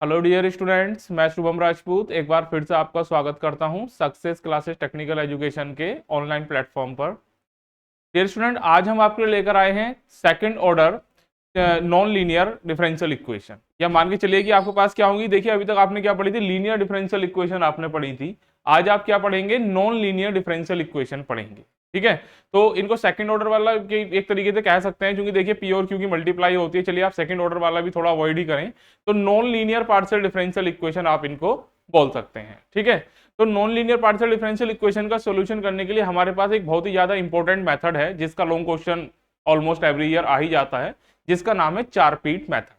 Hello dear students, मैं शुभम राजपूत एक बार फिर से आपका स्वागत करता हूं सक्सेस क्लासेस टेक्निकल एजुकेशन के ऑनलाइन प्लेटफॉर्म पर। डियर स्टूडेंट, आज हम आपके लिए लेकर आए हैं second order non linear differential equation. या मान के चलिए कि आपके पास क्या होंगी। देखिए, अभी तक आपने क्या पढ़ी थी, लीनियर डिफरेंशियल इक्वेशन आपने पढ़ी थी। आज आप क्या पढ़ेंगे, नॉन लीनियर डिफरेंशियल इक्वेशन पढ़ेंगे। ठीक है, तो इनको सेकंड ऑर्डर वाला एक तरीके से कह सकते हैं, क्योंकि देखिए पी और क्यू की मल्टीप्लाई होती है। चलिए आप सेकंड ऑर्डर वाला भी थोड़ा अवॉइड ही करें, तो non linear partial differential equation आप इनको बोल सकते हैं। ठीक है, तो non linear partial differential equation का सॉल्यूशन करने के लिए हमारे पास एक बहुत ही ज्यादा इंपॉर्टेंट मेथड है, जिसका long question almost every year आ ही जाता है, जिसका नाम है चार पीट मेथड।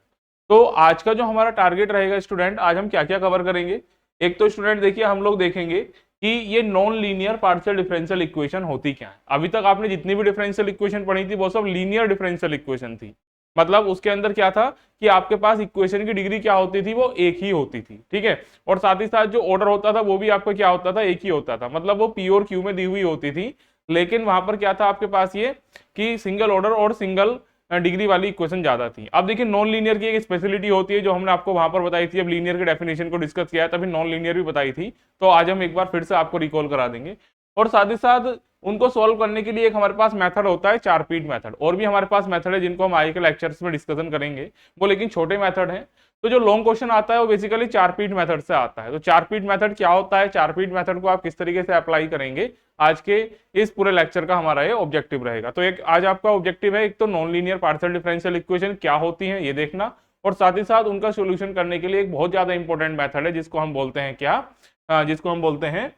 तो आज का जो हमारा टारगेट रहेगा स्टूडेंट, आज हम क्या क्या कवर करेंगे। एक तो स्टूडेंट देखिए, हम लोग देखेंगे कि ये non linear partial differential equation होती क्या है। अभी तक आपने जितनी भी डिफरेंशियल इक्वेशन पढ़ी थी वो सब लीनियर डिफरेंशियल इक्वेशन थी। मतलब उसके अंदर क्या था कि आपके पास इक्वेशन की डिग्री क्या होती थी, वो एक ही होती थी। ठीक है, और साथ ही साथ जो ऑर्डर होता था वो भी आपका क्या होता था, एक ही होता था। मतलब वो पी और क्यू में दी हुई होती थी, लेकिन वहां पर क्या था आपके पास ये कि सिंगल ऑर्डर और सिंगल डिग्री वाली इक्वेशन ज्यादा थी। अब देखिए, नॉन लीनियर की एक स्पेशलिटी होती है जो हमने आपको वहां पर बताई थी। अब लीनियर के डेफिनेशन को डिस्कस किया है, तभी नॉन लीनियर भी बताई थी। तो आज हम एक बार फिर से आपको रिकॉल करा देंगे। और साथ ही साथ उनको सॉल्व करने के लिए एक हमारे पास मेथड होता है चार पीट मेथड। और भी हमारे पास मेथड है जिनको हम आगे के लेक्चर्स में डिस्कशन करेंगे, वो लेकिन छोटे मेथड हैं। तो जो लॉन्ग क्वेश्चन आता है वो बेसिकली चार पीट मेथड से आता है। तो चार पीट मेथड क्या होता है, चार पीट मेथड को आप किस तरीके से अप्लाई करेंगे, आज के इस पूरे लेक्चर का हमारा ये ऑब्जेक्टिव रहेगा। तो एक आज आपका ऑब्जेक्टिव है, एक तो non linear partial differential equation क्या होती है ये देखना, और साथ ही साथ उनका सॉल्यूशन करने के लिए एक बहुत ज्यादा इंपॉर्टेंट मेथड है जिसको हम बोलते हैं क्या, जिसको हम बोलते हैं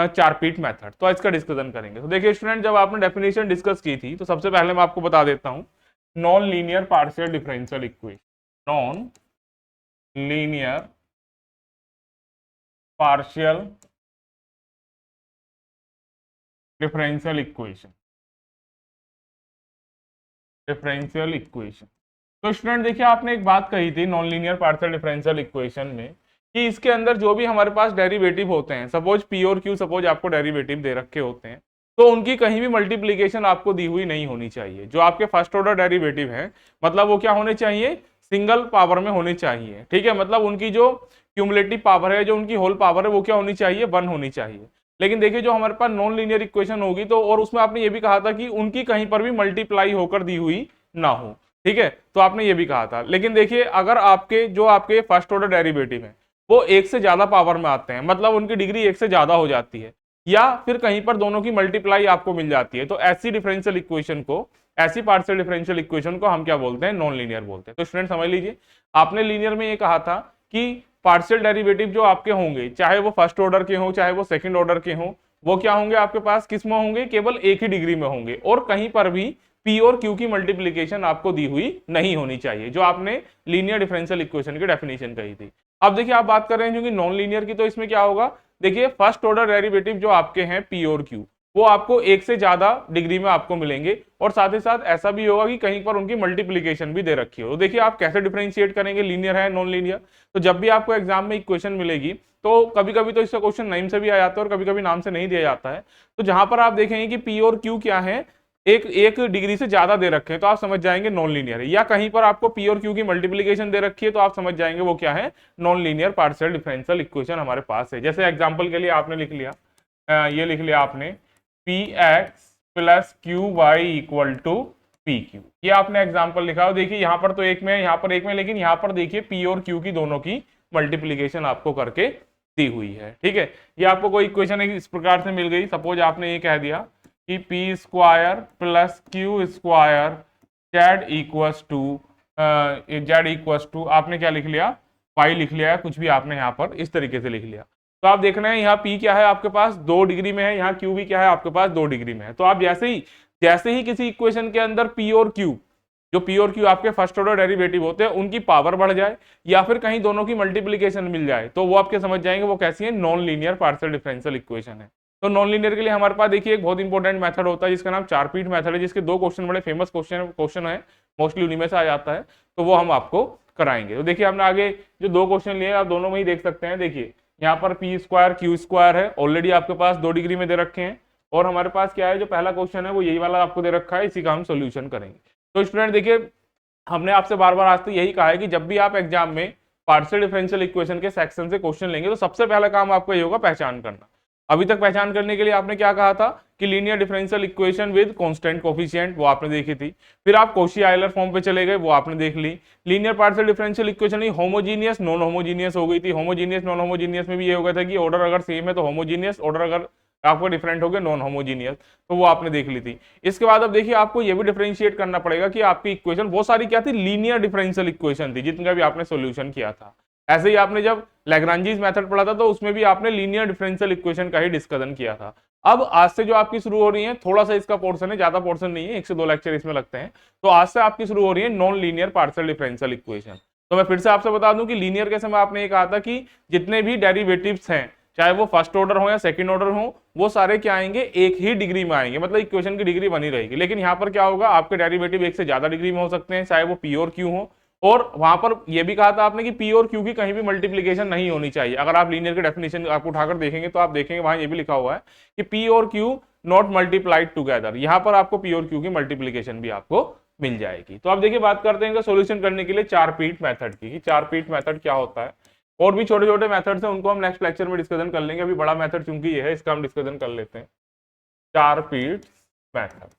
चार पीट मेथड। तो इसका डिस्कशन करेंगे। तो देखिए स्टूडेंट, जब आपने डेफिनेशन डिस्कस की थी तो सबसे पहले मैं आपको बता देता हूं, non linear partial differential equation, non linear partial differential equation, differential equation. तो स्टूडेंट देखिए, आपने एक बात कही थी non linear partial differential equation में कि इसके अंदर जो भी हमारे पास डेरिवेटिव होते हैं, सपोज पी और क्यू, सपोज आपको डेरिवेटिव दे रखे होते हैं, तो उनकी कहीं भी मल्टीप्लीकेशन आपको दी हुई नहीं होनी चाहिए। जो आपके फर्स्ट ऑर्डर डेरिवेटिव है, मतलब वो क्या होने चाहिए, सिंगल पावर में होने चाहिए। ठीक है, मतलब उनकी जो क्यूमुलेटिव पावर है, जो उनकी होल पावर है, वो क्या होनी चाहिए, 1 होनी चाहिए। लेकिन देखिए, जो हमारे पास नॉन लीनियर इक्वेशन होगी, तो और उसमें आपने ये भी कहा था कि उनकी कहीं पर भी मल्टीप्लाई होकर दी हुई ना हो। ठीक है, तो आपने ये भी कहा था। लेकिन देखिए, अगर आपके फर्स्ट ऑर्डर डेरिवेटिव है वो एक से ज्यादा पावर में आते हैं, मतलब उनकी डिग्री एक से ज्यादा हो जाती है, या फिर कहीं पर दोनों की मल्टीप्लाई आपको मिल जाती है, तो ऐसी डिफरेंशियल इक्वेशन को, ऐसी पार्शियल डिफरेंशियल इक्वेशन को हम क्या बोलते हैं, नॉन लीनियर बोलते हैं। तो स्टूडेंट समझ लीजिए, आपने लीनियर में ये कहा था कि पार्शियल डेरिवेटिव जो आपके होंगे, चाहे वो फर्स्ट ऑर्डर के हो चाहे वो सेकंड ऑर्डर के हो, वो क्या होंगे, आपके पास किस में होंगे, केवल एक ही डिग्री में होंगे, और कहीं पर भी पी और क्यू की मल्टीप्लीकेशन आपको दी हुई नहीं होनी चाहिए, जो आपने लीनियर डिफरेंशियल इक्वेशन की डेफिनेशन कही थी। अब देखिए, आप बात कर रहे हैं क्योंकि नॉन लीनियर की, तो इसमें क्या होगा, देखिए फर्स्ट ऑर्डर डेरिवेटिव जो आपके हैं पी और क्यू, वो आपको एक से ज्यादा डिग्री में आपको मिलेंगे, और साथ ही साथ ऐसा भी होगा कि कहीं पर उनकी मल्टीप्लीकेशन भी दे रखी हो। तो देखिए, आप कैसे डिफरेंशिएट करेंगे लीनियर है नॉन लीनियर। तो जब भी आपको एग्जाम में इक्वेशन मिलेगी, तो कभी कभी तो इसका क्वेश्चन नाम से भी आ जाता है और कभी कभी नाम से नहीं दिया जाता है। तो जहां पर आप देखेंगे कि पी और क्यू क्या है, एक एक डिग्री से ज्यादा दे रखे हैं, तो आप समझ जाएंगे नॉन लीनियर है। या कहीं पर आपको पी और क्यू की मल्टीप्लीकेशन दे रखी है, तो आप समझ जाएंगे वो क्या है, non linear partial differential equation हमारे पास है। जैसे एग्जांपल के लिए आपने लिख लिया, ये लिख लिया आपने, p x plus q y equal to p q, ये आपने एग्जाम्पल लिखा। देखिए यहाँ पर तो एक में, यहाँ पर एक में, लेकिन यहाँ पर देखिए पी और क्यू की दोनों की मल्टीप्लीकेशन आपको करके दी हुई है। ठीक है, ये आपको कोई इक्वेशन इस प्रकार से मिल गई। सपोज आपने ये कह दिया कि p square plus q square z equals to आपने क्या लिख लिया, पाई लिख लिया है, कुछ भी आपने यहाँ पर इस तरीके से लिख लिया। तो आप देख रहे हैं यहाँ पी क्या है आपके पास 2 डिग्री में है, यहाँ क्यू भी क्या है आपके पास 2 डिग्री में है। तो आप जैसे ही किसी इक्वेशन के अंदर पी और क्यू, जो पी और क्यू आपके फर्स्ट ऑर्डर डेरिवेटिव होते हैं, उनकी पावर बढ़ जाए या फिर कहीं दोनों की मल्टीप्लीकेशन मिल जाए, तो वो आपके समझ जाएंगे वो कैसी है, non linear partial differential equation है। तो नॉन लीनियर के लिए हमारे पास देखिए एक बहुत इंपॉर्टेंट मेथड होता है जिसका नाम चार पीट मेथड है, जिसके 2 क्वेश्चन बड़े फेमस क्वेश्चन है, मोस्टली उन्हीं में से आ जाता है, तो वो हम आपको कराएंगे। तो देखिए, हमने आगे जो 2 क्वेश्चन लिए आप दोनों में ही देख सकते हैं। देखिए यहाँ पर पी स्क्वायर क्यू स्क्वायर है, ऑलरेडी आपके पास 2 डिग्री में दे रखे हैं, और हमारे पास क्या है, जो पहला क्वेश्चन है वो यही वाला आपको दे रखा है, इसी का हम सोल्यूशन करेंगे। तो स्टूडेंट देखिए, हमने आपसे बार बार आज तक यही कहा है कि जब भी आप एग्जाम में पार्शियल डिफरेंशियल इक्वेशन के सेक्शन से क्वेश्चन लेंगे तो सबसे पहला काम आपको ये होगा पहचान करना। अभी तक पहचान करने के लिए आपने क्या कहा था कि linear differential equation with constant coefficient, वो आपने देखी थी। फिर आप कॉशी आयलर फॉर्म पे चले गए, वो आपने देख ली। लीनियर पार्शियल डिफरेंशियल इक्वेशन ही होमोजीनियस नॉन होमोजीनियस हो गई थी। होमोजीनियस नॉन होमोजीनियस में भी ये हो गया था कि ऑर्डर अगर सेम है तो होमोजीनियस, ऑर्डर अगर आपको डिफरेंट हो गया नॉन होमोजीनियस, तो वो आपने देख ली थी। इसके बाद अब देखिए आपको ये भी डिफरेंशिएट करना पड़ेगा कि आपकी इक्वेशन बहुत सारी क्या थी, लीनियर डिफरेंशियल इक्वेशन थी जिनका भी आपने सोल्यूशन किया था। ऐसे ही आपने जब लैग्रांजीज मेथड पढ़ा था तो उसमें भी आपने लीनियर डिफरेंशियल इक्वेशन का ही डिस्कशन किया था। अब आज से जो आपकी शुरू हो रही है, थोड़ा सा इसका पोर्शन है, ज्यादा पोर्शन नहीं है, 1 से 2 लेक्चर इसमें लगते हैं, तो आज से आपकी शुरू हो रही है non linear partial differential equation. तो मैं फिर से आपसे बता दूं कि लीनियर के समय आपने ये कहा था कि जितने भी डेरिवेटिव्स हैं, चाहे वो फर्स्ट ऑर्डर हो या सेकंड ऑर्डर हो, वो सारे क्या आएंगे, एक ही डिग्री में आएंगे, मतलब इक्वेशन की डिग्री बनी रहेगी। लेकिन यहाँ पर क्या होगा, आपके डेरिवेटिव एक से ज्यादा डिग्री में हो सकते हैं, चाहे वो पी और क्यू हो। और वहां पर यह भी कहा था आपने कि पी और क्यू की कहीं भी मल्टीप्लीकेशन नहीं होनी चाहिए। अगर आप लीनियर के डेफिनेशन आपको उठाकर देखेंगे तो आप देखेंगे वहां ये भी लिखा हुआ है कि पी और क्यू नॉट मल्टीप्लाइड टुगेदर। यहां पर आपको पी और क्यू की मल्टीप्लीकेशन भी आपको मिल जाएगी। तो आप देखिए बात करते हैं इनका सोल्यूशन करने के लिए चार पीट मेथड की। चार पीट मेथड क्या होता है, और भी छोटे छोटे मेथड्स हैं, उनको हम नेक्स्ट लेक्चर में डिस्कशन कर लेंगे। अभी बड़ा मेथड चूंकि ये है, इसका हम डिस्कशन कर लेते हैं, चार पीट मेथड।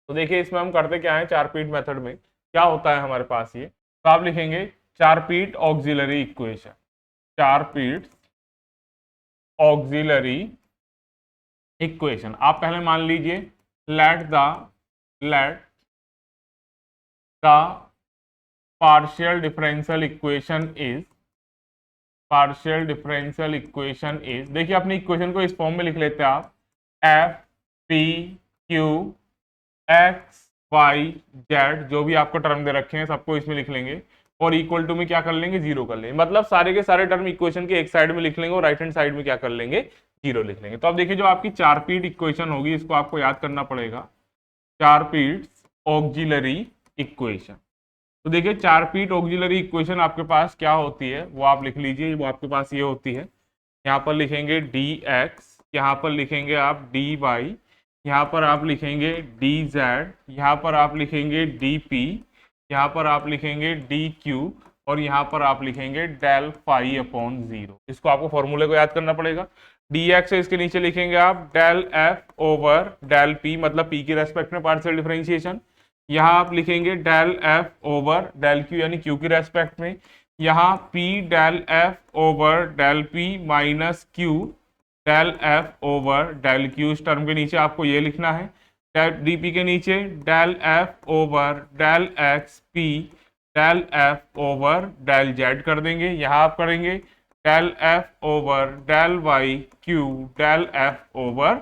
तो देखिए इसमें हम करते क्या है, चार पीट मेथड में क्या होता है हमारे पास ये, तो आप लिखेंगे चार पीट ऑक्सिलरी इक्वेशन। चार पीट ऑक्सिलरी इक्वेशन आप पहले मान लीजिए let the partial differential equation is, देखिए अपनी इक्वेशन को इस फॉर्म में लिख लेते हैं आप, f p q x y z, जो भी आपको टर्म दे रखे हैं सबको इसमें लिख लेंगे, और इक्वल टू में क्या कर लेंगे, जीरो कर लेंगे। मतलब सारे के सारे टर्म इक्वेशन के एक साइड में लिख लेंगे और राइट हैंड साइड में क्या कर लेंगे, जीरो लिख लेंगे। तो अब देखिए जो आपकी चार पीट इक्वेशन होगी, इसको आपको याद करना पड़ेगा, चार पीट ऑक्सिलरी इक्वेशन। तो देखिए चार पीट ऑक्सिलरी इक्वेशन आपके पास क्या होती है वो आप लिख लीजिए, वो आपके पास ये होती है, यहाँ पर लिखेंगे डी एक्स, यहाँ पर लिखेंगे आप डी वाई, यहाँ पर आप लिखेंगे डी जेड, यहाँ पर आप लिखेंगे डी पी, यहाँ पर आप लिखेंगे डी क्यू, और यहाँ पर आप लिखेंगे डेल फाई अपॉन जीरो। इसको आपको फॉर्मूले को याद करना पड़ेगा। डी एक्स है, इसके नीचे लिखेंगे आप del f over del p, मतलब पी की रेस्पेक्ट में पार्शियल डिफरेंशिएशन। यहाँ आप लिखेंगे del f over del q, यानी क्यू की रेस्पेक्ट में। यहाँ p del f over del p minus q del f over del q, इस टर्म के नीचे आपको ये लिखना है। डीपी के नीचे del f over del x p del f over del z कर देंगे। यहाँ आप करेंगे del f over del y q del f over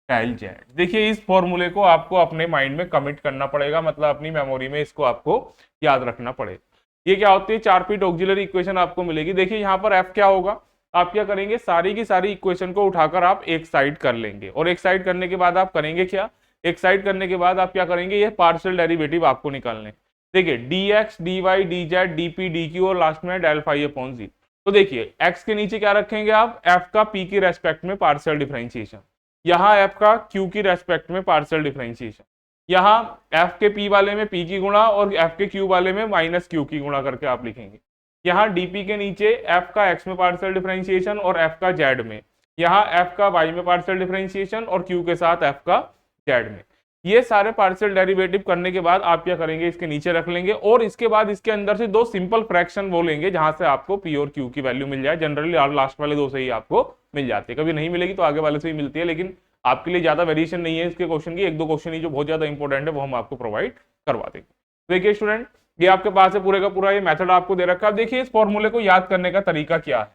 del z. देखिए इस फॉर्मूले को आपको अपने माइंड में कमिट करना पड़ेगा, मतलब अपनी मेमोरी में इसको आपको याद रखना पड़ेगा। ये क्या होती है, चार पीट ऑक्सिलरी इक्वेशन आपको मिलेगी। देखिए यहाँ पर एफ क्या होगा, आप क्या करेंगे, सारी की सारी इक्वेशन को उठाकर आप एक साइड कर लेंगे, और एक साइड करने के बाद आप करेंगे क्या, एक साइड करने के बाद आप क्या करेंगे, ये पार्शियल डेरिवेटिव आपको निकालने। देखिए d x d y d z d p d q और लास्ट में डेल फाई अपॉन जी। तो देखिए एक्स के नीचे क्या रखेंगे आप, एफ का पी की रेस्पेक्ट में पार्शियल डिफरेंशिएशन, यहाँ एफ का क्यू की रेस्पेक्ट में पार्शियल डिफरेंशिएशन, यहाँ एफ के पी वाले में पी की गुणा और एफ के क्यू वाले में माइनस क्यू की गुणा करके आप लिखेंगे। यहाँ डीपी के नीचे एफ का एक्स में पार्शियल डिफरेंशिएशन और एफ का जेड में, यहाँ एफ का वाई में पार्शियल डिफरेंशिएशन और क्यू के साथ एफ का जेड में। ये सारे पार्शियल डेरिवेटिव करने के बाद आप क्या करेंगे, इसके नीचे रख लेंगे, और इसके बाद इसके अंदर से दो सिंपल फ्रैक्शन वो लेंगे जहां से आपको पी और क्यू की वैल्यू मिल जाए। जनरली लास्ट वाले दो से ही आपको मिल जाती है, कभी नहीं मिलेगी तो आगे वाले से ही मिलती है, लेकिन आपके लिए ज्यादा वेरिएशन नहीं है इसके क्वेश्चन की। एक दो क्वेश्चन ही जो बहुत ज्यादा इंपॉर्टेंट है वो हम आपको प्रोवाइड करवा देंगे। देखिए स्टूडेंट, ये आपके पास है पूरे का पूरा ये मेथड आपको दे रखा है। देखिए इस फॉर्मूले को याद करने का तरीका क्या है।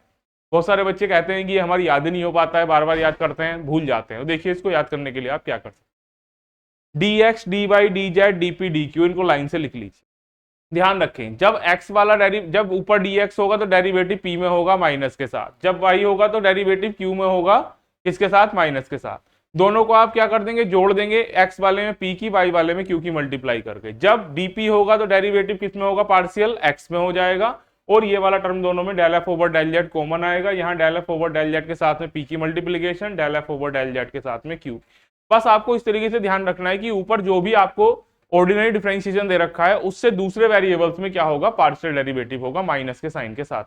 बहुत सारे बच्चे कहते हैं कि ये हमारी याद ही नहीं हो पाता है, बार बार याद करते हैं भूल जाते हैं। देखिए इसको याद करने के लिए आप क्या कर सकते हैं, d x d y d z d p d q, इनको लाइन से लिख लीजिए। ध्यान रखें, जब x वाला जब ऊपर dx होगा तो डेरिवेटिव p में होगा माइनस के साथ, जब y होगा तो डेरिवेटिव q में होगा किसके साथ, माइनस के साथ। दोनों को आप क्या कर देंगे, जोड़ देंगे, x वाले में p की, y वाले में q की मल्टीप्लाई करके। जब dp होगा तो डेरिवेटिव किस में होगा, पार्शियल x में हो जाएगा, और ये वाला टर्म दोनों में del f over del z common आएगा। यहाँ del f over del z के साथ में p की multiplication, del f over del z के साथ में q। बस आपको इस तरीके से ध्यान रखना है कि ऊपर जो भी आपको ऑर्डिनरी डिफरेंशिएशन दे रखा है उससे दूसरे वेरिएबल्स में क्या होगा, पार्शियल डेरिवेटिव होगा माइनस के साइन के साथ।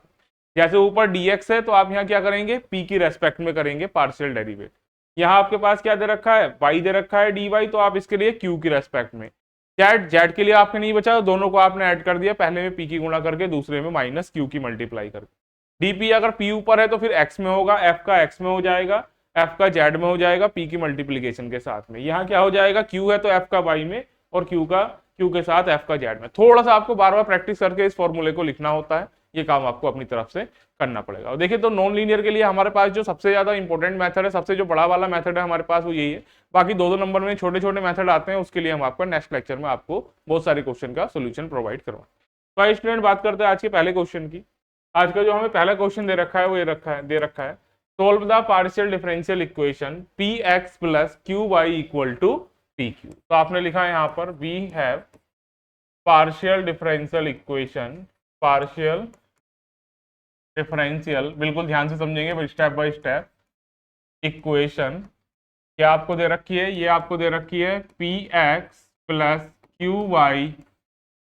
जैसे ऊपर dx है तो आप यहाँ क्या करेंगे, p की रेस्पेक्ट में करेंगे पार्शियल डेरिवेटिव। यहाँ आपके पास क्या दे रखा है, y दे रखा है dy, तो आप इसके लिए q की रेस्पेक्ट में। z के लिए आपके नहीं बचा, दोनों को आपने ऐड कर दिया, पहले में p की गुणा करके दूसरे में माइनस q की मल्टीप्लाई करके। dp अगर p ऊपर है तो फिर x में होगा, f का x में हो जाएगा, f का z में हो जाएगा, p की मल्टीप्लीकेशन के साथ में। यहाँ क्या हो जाएगा, q है तो f का y में और q के साथ f का z में। थोड़ा सा आपको बार बार प्रैक्टिस करके इस फॉर्मूले को लिखना होता है, ये काम आपको अपनी तरफ से करना पड़ेगा। और देखिए तो नॉन लीनियर के लिए हमारे पास जो सबसे ज्यादा इंपॉर्टेंट मेथड है, सबसे जो बड़ा वाला मेथड है हमारे पास वो यही है। बाकी दो नंबर में छोटे छोटे मेथड आते हैं, उसके लिए हम आपको नेक्स्ट लेक्चर में आपको बहुत सारे क्वेश्चन का सोल्यूशन प्रोवाइड करवाएं। तो आइए स्टूडेंट बात करते हैं आज के पहले क्वेश्चन की। आज का जो हमें पहला क्वेश्चन दे रखा है वो ये दे रखा है solve the partial differential equation px plus qy equal to pq। तो आपने लिखा है यहाँ पर we have partial differential equation, partial differential, बिल्कुल ध्यान से समझेंगे स्टेप बाय स्टेप, इक्वेशन क्या आपको दे रखी है, ये आपको दे रखी है px plus qy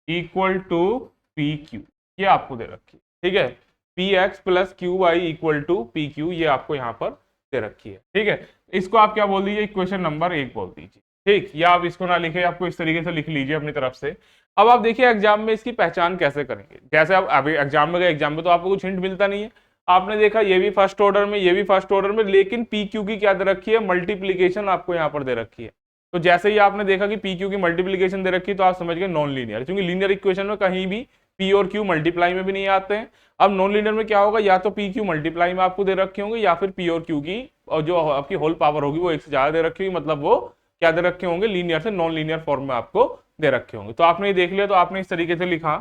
equal to pq, ये आपको दे रखी है। ठीक है, px plus qy equal to pq, ये आपको यहाँ पर दे रखी है। ठीक है, इसको आप क्या बोल दीजिए, इक्वेशन नंबर 1 बोल दीजिए। ठीक, या आप इसको ना लिखे, आपको इस तरीके से लिख लीजिए अपनी तरफ से। अब आप देखिए एग्जाम में इसकी पहचान कैसे करेंगे। जैसे आप अभी एग्जाम में गए, एग्जाम में तो आपको कुछ हिंट मिलता नहीं है, आपने देखा ये भी फर्स्ट ऑर्डर में, ये भी फर्स्ट ऑर्डर में, लेकिन पी क्यू की क्या दे रखी है, मल्टीप्लीकेशन आपको यहाँ पर दे रखी है। तो जैसे ही आपने देखा कि पी क्यू की मल्टीप्लीकेशन दे रखी है तो आप समझ गए नॉन लीनियर, क्योंकि लीनियर इक्वेशन में कहीं भी पी और क्यू मल्टीप्लाई में भी नहीं आते हैं। अब नॉन लीनियर में क्या होगा, या तो पी क्यू मल्टीप्लाई में आपको दे रखे होंगे, या फिर पी और क्यू की और जो आपकी होल पावर होगी वो एक से ज्यादा दे रखी होगी, मतलब वो क्या दे रखे होंगे, लीनियर से नॉन लीनियर फॉर्म में आपको दे रखे होंगे। तो आपने ये देख लिया, तो आपने इस तरीके से लिखा,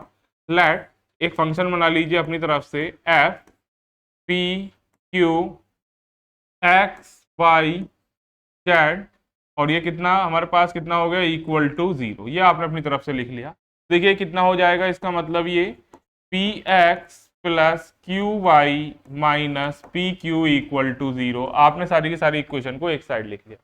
लेट एक फंक्शन बना लीजिए अपनी तरफ से, f p q x y z, और ये कितना हमारे पास कितना हो गया, इक्वल टू 0। ये आपने अपनी तरफ से लिख लिया। देखिए कितना हो जाएगा, इसका मतलब ये p x plus q y minus p q equal to 0। आपने सारी की सारी इक्वेशन को एक साइड लिख लिया।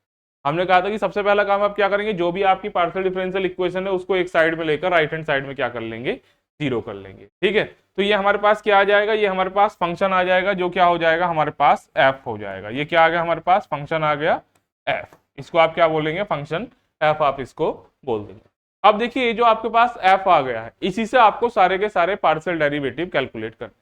हमने कहा था कि सबसे पहला काम आप क्या करेंगे, जो भी आपकी पार्शियल डिफरेंशियल इक्वेशन है उसको एक साइड में लेकर राइट हैंड साइड में क्या कर लेंगे, 0 कर लेंगे। ठीक है, तो ये हमारे पास क्या आ जाएगा, ये हमारे पास फंक्शन आ जाएगा, जो क्या हो जाएगा हमारे पास f हो जाएगा। ये क्या आ गया हमारे पास, फंक्शन आ गया f। इसको आप क्या बोलेंगे, फंक्शन f आप इसको बोल देंगे। अब देखिए ये जो आपके पास f आ गया है, इसी से आपको सारे के सारे पार्शियल डेरिवेटिव कैलकुलेट करने।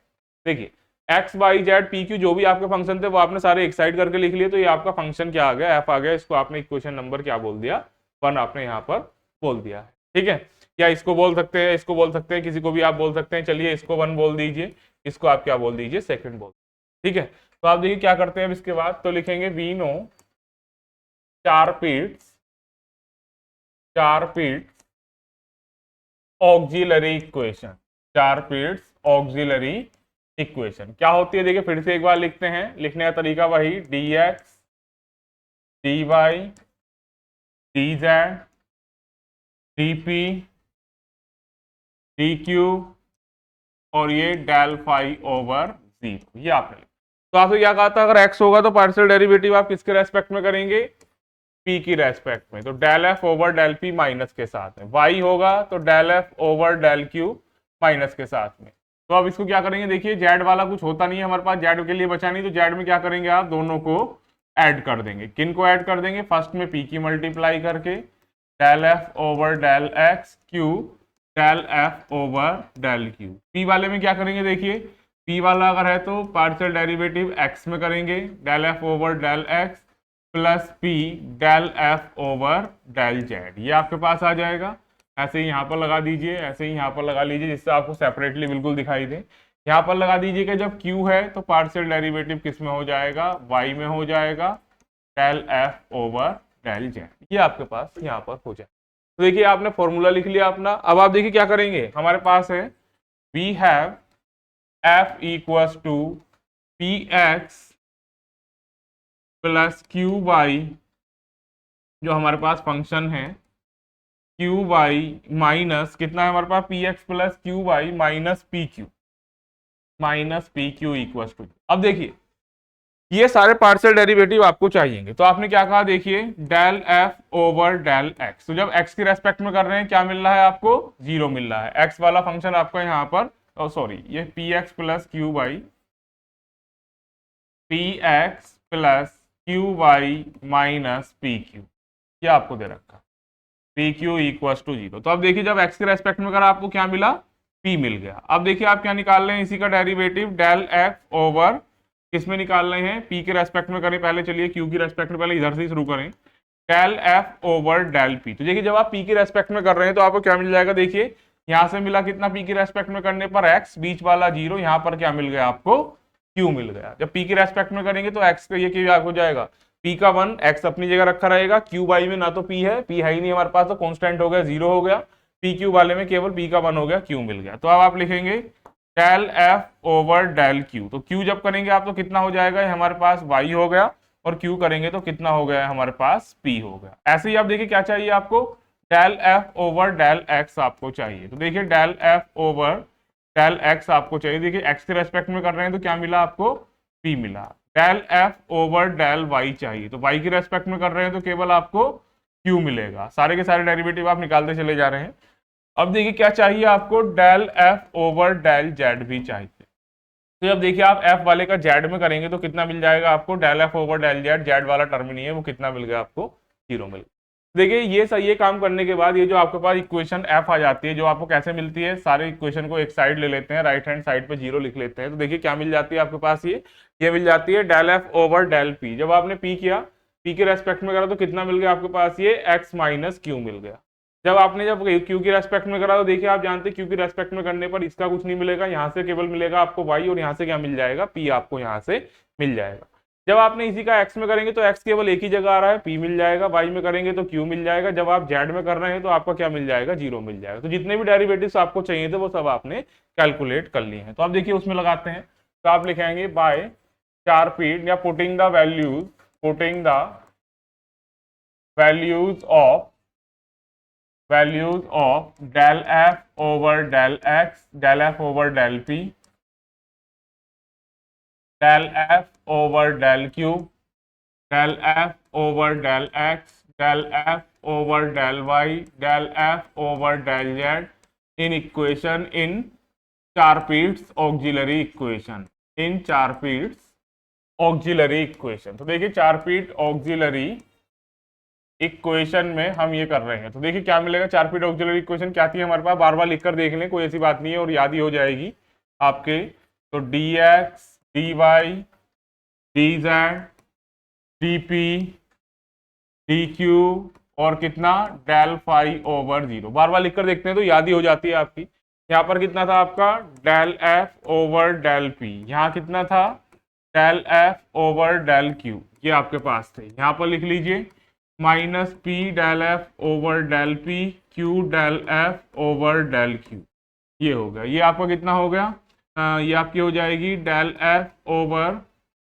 देखिए x y z p q जो भी आपके फंक्शन थे वो आपने सारे एक साइड करके लिख लिए, तो ये आपका फंक्शन क्या आ गया, एफ आ गया। इसको आपने इक्वेशन नंबर क्या बोल दिया, 1 आपने यहाँ पर बोल दिया है। ठीक है, या इसको बोल सकते हैं, इसको बोल सकते हैं, किसी को भी आप बोल सकते हैं। चलिए इसको 1 बोल दीजिए, इसको आप क्या बोल दीजिए, सेकंड बोल। ठीक है, तो आप देखिए क्या करते हैं अब इसके बाद, तो लिखेंगे वी नो 4 पीट्स ऑक्सिलरी इक्वेशन, 4 पीट्स ऑक्सिलरी इक्वेशन क्या होती है। देखिए फिर से एक बार लिखते हैं, लिखने का तरीका वही, dx dy dz dp dq और ये डेल फाई ओवर 0, ये आपने लिखा। तो आपसे क्या कहा था, अगर x होगा तो पार्शियल डेरिवेटिव आप किसके रेस्पेक्ट में करेंगे, p की रेस्पेक्ट में, तो del f over del p minus के साथ में। y होगा तो del f over del q minus के साथ में। तो अब इसको क्या करेंगे, देखिए जेड वाला कुछ होता नहीं है हमारे पास, जेड के लिए बचा नहीं, तो जेड में क्या करेंगे आप, दोनों को ऐड कर देंगे। किन को ऐड कर देंगे, फर्स्ट में पी की मल्टीप्लाई करके, del f over del x q del f over del q. P वाले में क्या करेंगे, देखिए पी वाला अगर है तो पार्शियल डेरिवेटिव एक्स में करेंगे, del f over del x plus p del f over del z, ये आपके पास आ जाएगा। ऐसे ही यहाँ पर लगा दीजिए, ऐसे ही यहाँ पर लगा लीजिए, जिससे आपको सेपरेटली बिल्कुल दिखाई दे। यहाँ पर लगा दीजिए कि जब Q है तो पार्शियल डेरिवेटिव किस में हो जाएगा, y में हो जाएगा, del f over del z, ये आपके पास यहाँ पर हो जाए। तो देखिए आपने फॉर्मूला लिख लिया अपना। अब आप देखिए क्या करेंगे, हमारे पास है we have f equals to p x plus q y, जो हमारे पास फंक्शन है क्यू वाई माइनस कितना है हमारे पास, p x plus q y minus p q equal to. अब देखिए ये सारे पार्शियल डेरिवेटिव आपको चाहिए। तो आपने क्या कहा, देखिए del f over del x. तो जब एक्स के रेस्पेक्ट में कर रहे हैं क्या मिल रहा है आपको, जीरो मिल रहा है। एक्स वाला फंक्शन आपका यहाँ पर, सॉरी ये p x plus q by p x plus q by minus p q, ये आपको दे रखा p q equal to zero. तो अब देखिए जब एक्स के रेस्पेक्ट में करा आपको क्या मिला, पी मिल गया। अब देखिए आप क्या निकाल रहे हैं, इसी का डेरिवेटिव डेल एफ ओवर किस में निकाल रहे हैं, पी के रेस्पेक्ट में करें पहले, चलिए क्यू की रेस्पेक्ट में पहले इधर से शुरू करें, del f over del p. तो देखिए जब आप पी के रेस्पेक्ट में कर रहे हैं तो आपको क्या मिल जाएगा, देखिए यहां से मिला कितना, पी के रेस्पेक्ट में करने पर एक्स, बीच वाला जीरो, यहां पर क्या मिल गया आपको, क्यू मिल गया। जब पी के रेस्पेक्ट में करेंगे तो एक्स का ये क्या हो जाएगा, पी का वन, एक्स अपनी जगह रखा रहेगा, क्यू बाई में ना तो पी है ही नहीं हमारे पास, तो कॉन्स्टेंट हो गया, जीरो हो गया, पी क्यू वाले में केवल पी का वन हो गया, क्यू मिल गया। तो अब आप लिखेंगे del f over del q. तो क्यू जब करेंगे आप तो कितना हो जाएगा, ये हमारे पास वाई हो गया, और क्यू करेंगे तो कितना हो गया, हमारे पास पी हो गया। ऐसे ही आप देखिए क्या चाहिए आपको, del f over del x आपको चाहिए। तो देखिए del f over del x आपको चाहिए। देखिए एक्स के रेस्पेक्ट में कर रहे हैं तो क्या मिला आपको, पी मिला। Del f over del y चाहिए, तो वाई के रेस्पेक्ट में कर रहे हैं तो केवल आपको क्यू मिलेगा। सारे के सारे डेरिवेटिव आप निकालते चले जा रहे हैं। अब देखिए क्या चाहिए आपको, del f over del z भी चाहिए। तो अब देखिए आप एफ वाले का जेड में करेंगे तो कितना मिल जाएगा आपको, del f over del z, z वाला टर्म नहीं है वो कितना मिल गया आपको, जीरो मिल गया। देखिए ये सही है, काम करने के बाद ये जो आपके पास इक्वेशन एफ आ जाती है, जो आपको कैसे मिलती है, सारे इक्वेशन को एक साइड ले लेते हैं, राइट हैंड साइड पे जीरो लिख लेते हैं। तो देखिए क्या मिल जाती है आपके पास, ये मिल जाती है del f over del p. जब आपने पी किया, पी के रेस्पेक्ट में करा तो कितना मिल गया आपके पास, ये एक्स माइनस क्यू मिल गया। जब क्यू की रेस्पेक्ट में करा तो देखिए आप जानते हैं क्यू की रेस्पेक्ट में करने पर इसका कुछ नहीं मिलेगा, यहाँ से केवल मिलेगा आपको वाई, और यहाँ से क्या मिल जाएगा, पी आपको यहाँ से मिल जाएगा। जब आपने इसी का एक्स में करेंगे तो एक्स केवल एक ही जगह आ रहा है, पी मिल जाएगा, वाई में करेंगे तो क्यू मिल जाएगा, जब आप जेड में कर रहे हैं तो आपका क्या मिल जाएगा, जीरो मिल जाएगा। तो जितने भी डेरिवेटिव्स आपको चाहिए थे वो सब आपने कैलकुलेट कर लिए हैं। तो आप देखिए उसमें लगाते हैं, तो आप लिखेंगे बाय चारपीट या putting the values of del f over del x, del f over del p, del f over del q, del f over del x, del f over del y, del f over del z in equation, in Charpit's auxiliary equation, in Charpit's auxiliary equation. तो देखिए चारपीट auxiliary equation में हम ये कर रहे हैं। तो देखिए क्या मिलेगा, चारपीट ऑक्सिलरी इक्वेशन क्या थी हमारे पास, बार बार लिखकर देख लें, कोई ऐसी बात नहीं है और याद ही हो जाएगी आपके। तो d x d y d z d p d q और कितना, डेल फाई ओवर जीरो। बार बार लिखकर देखते हैं तो याद ही हो जाती है आपकी। यहाँ पर कितना था आपका, del f over del p, यहाँ कितना था, del f over del q, ये आपके पास थे। यहाँ पर लिख लीजिए minus p del f over del p, q del f over del q, ये हो गया। ये आपका कितना हो गया, ये आपकी हो जाएगी डेल एफ ओवर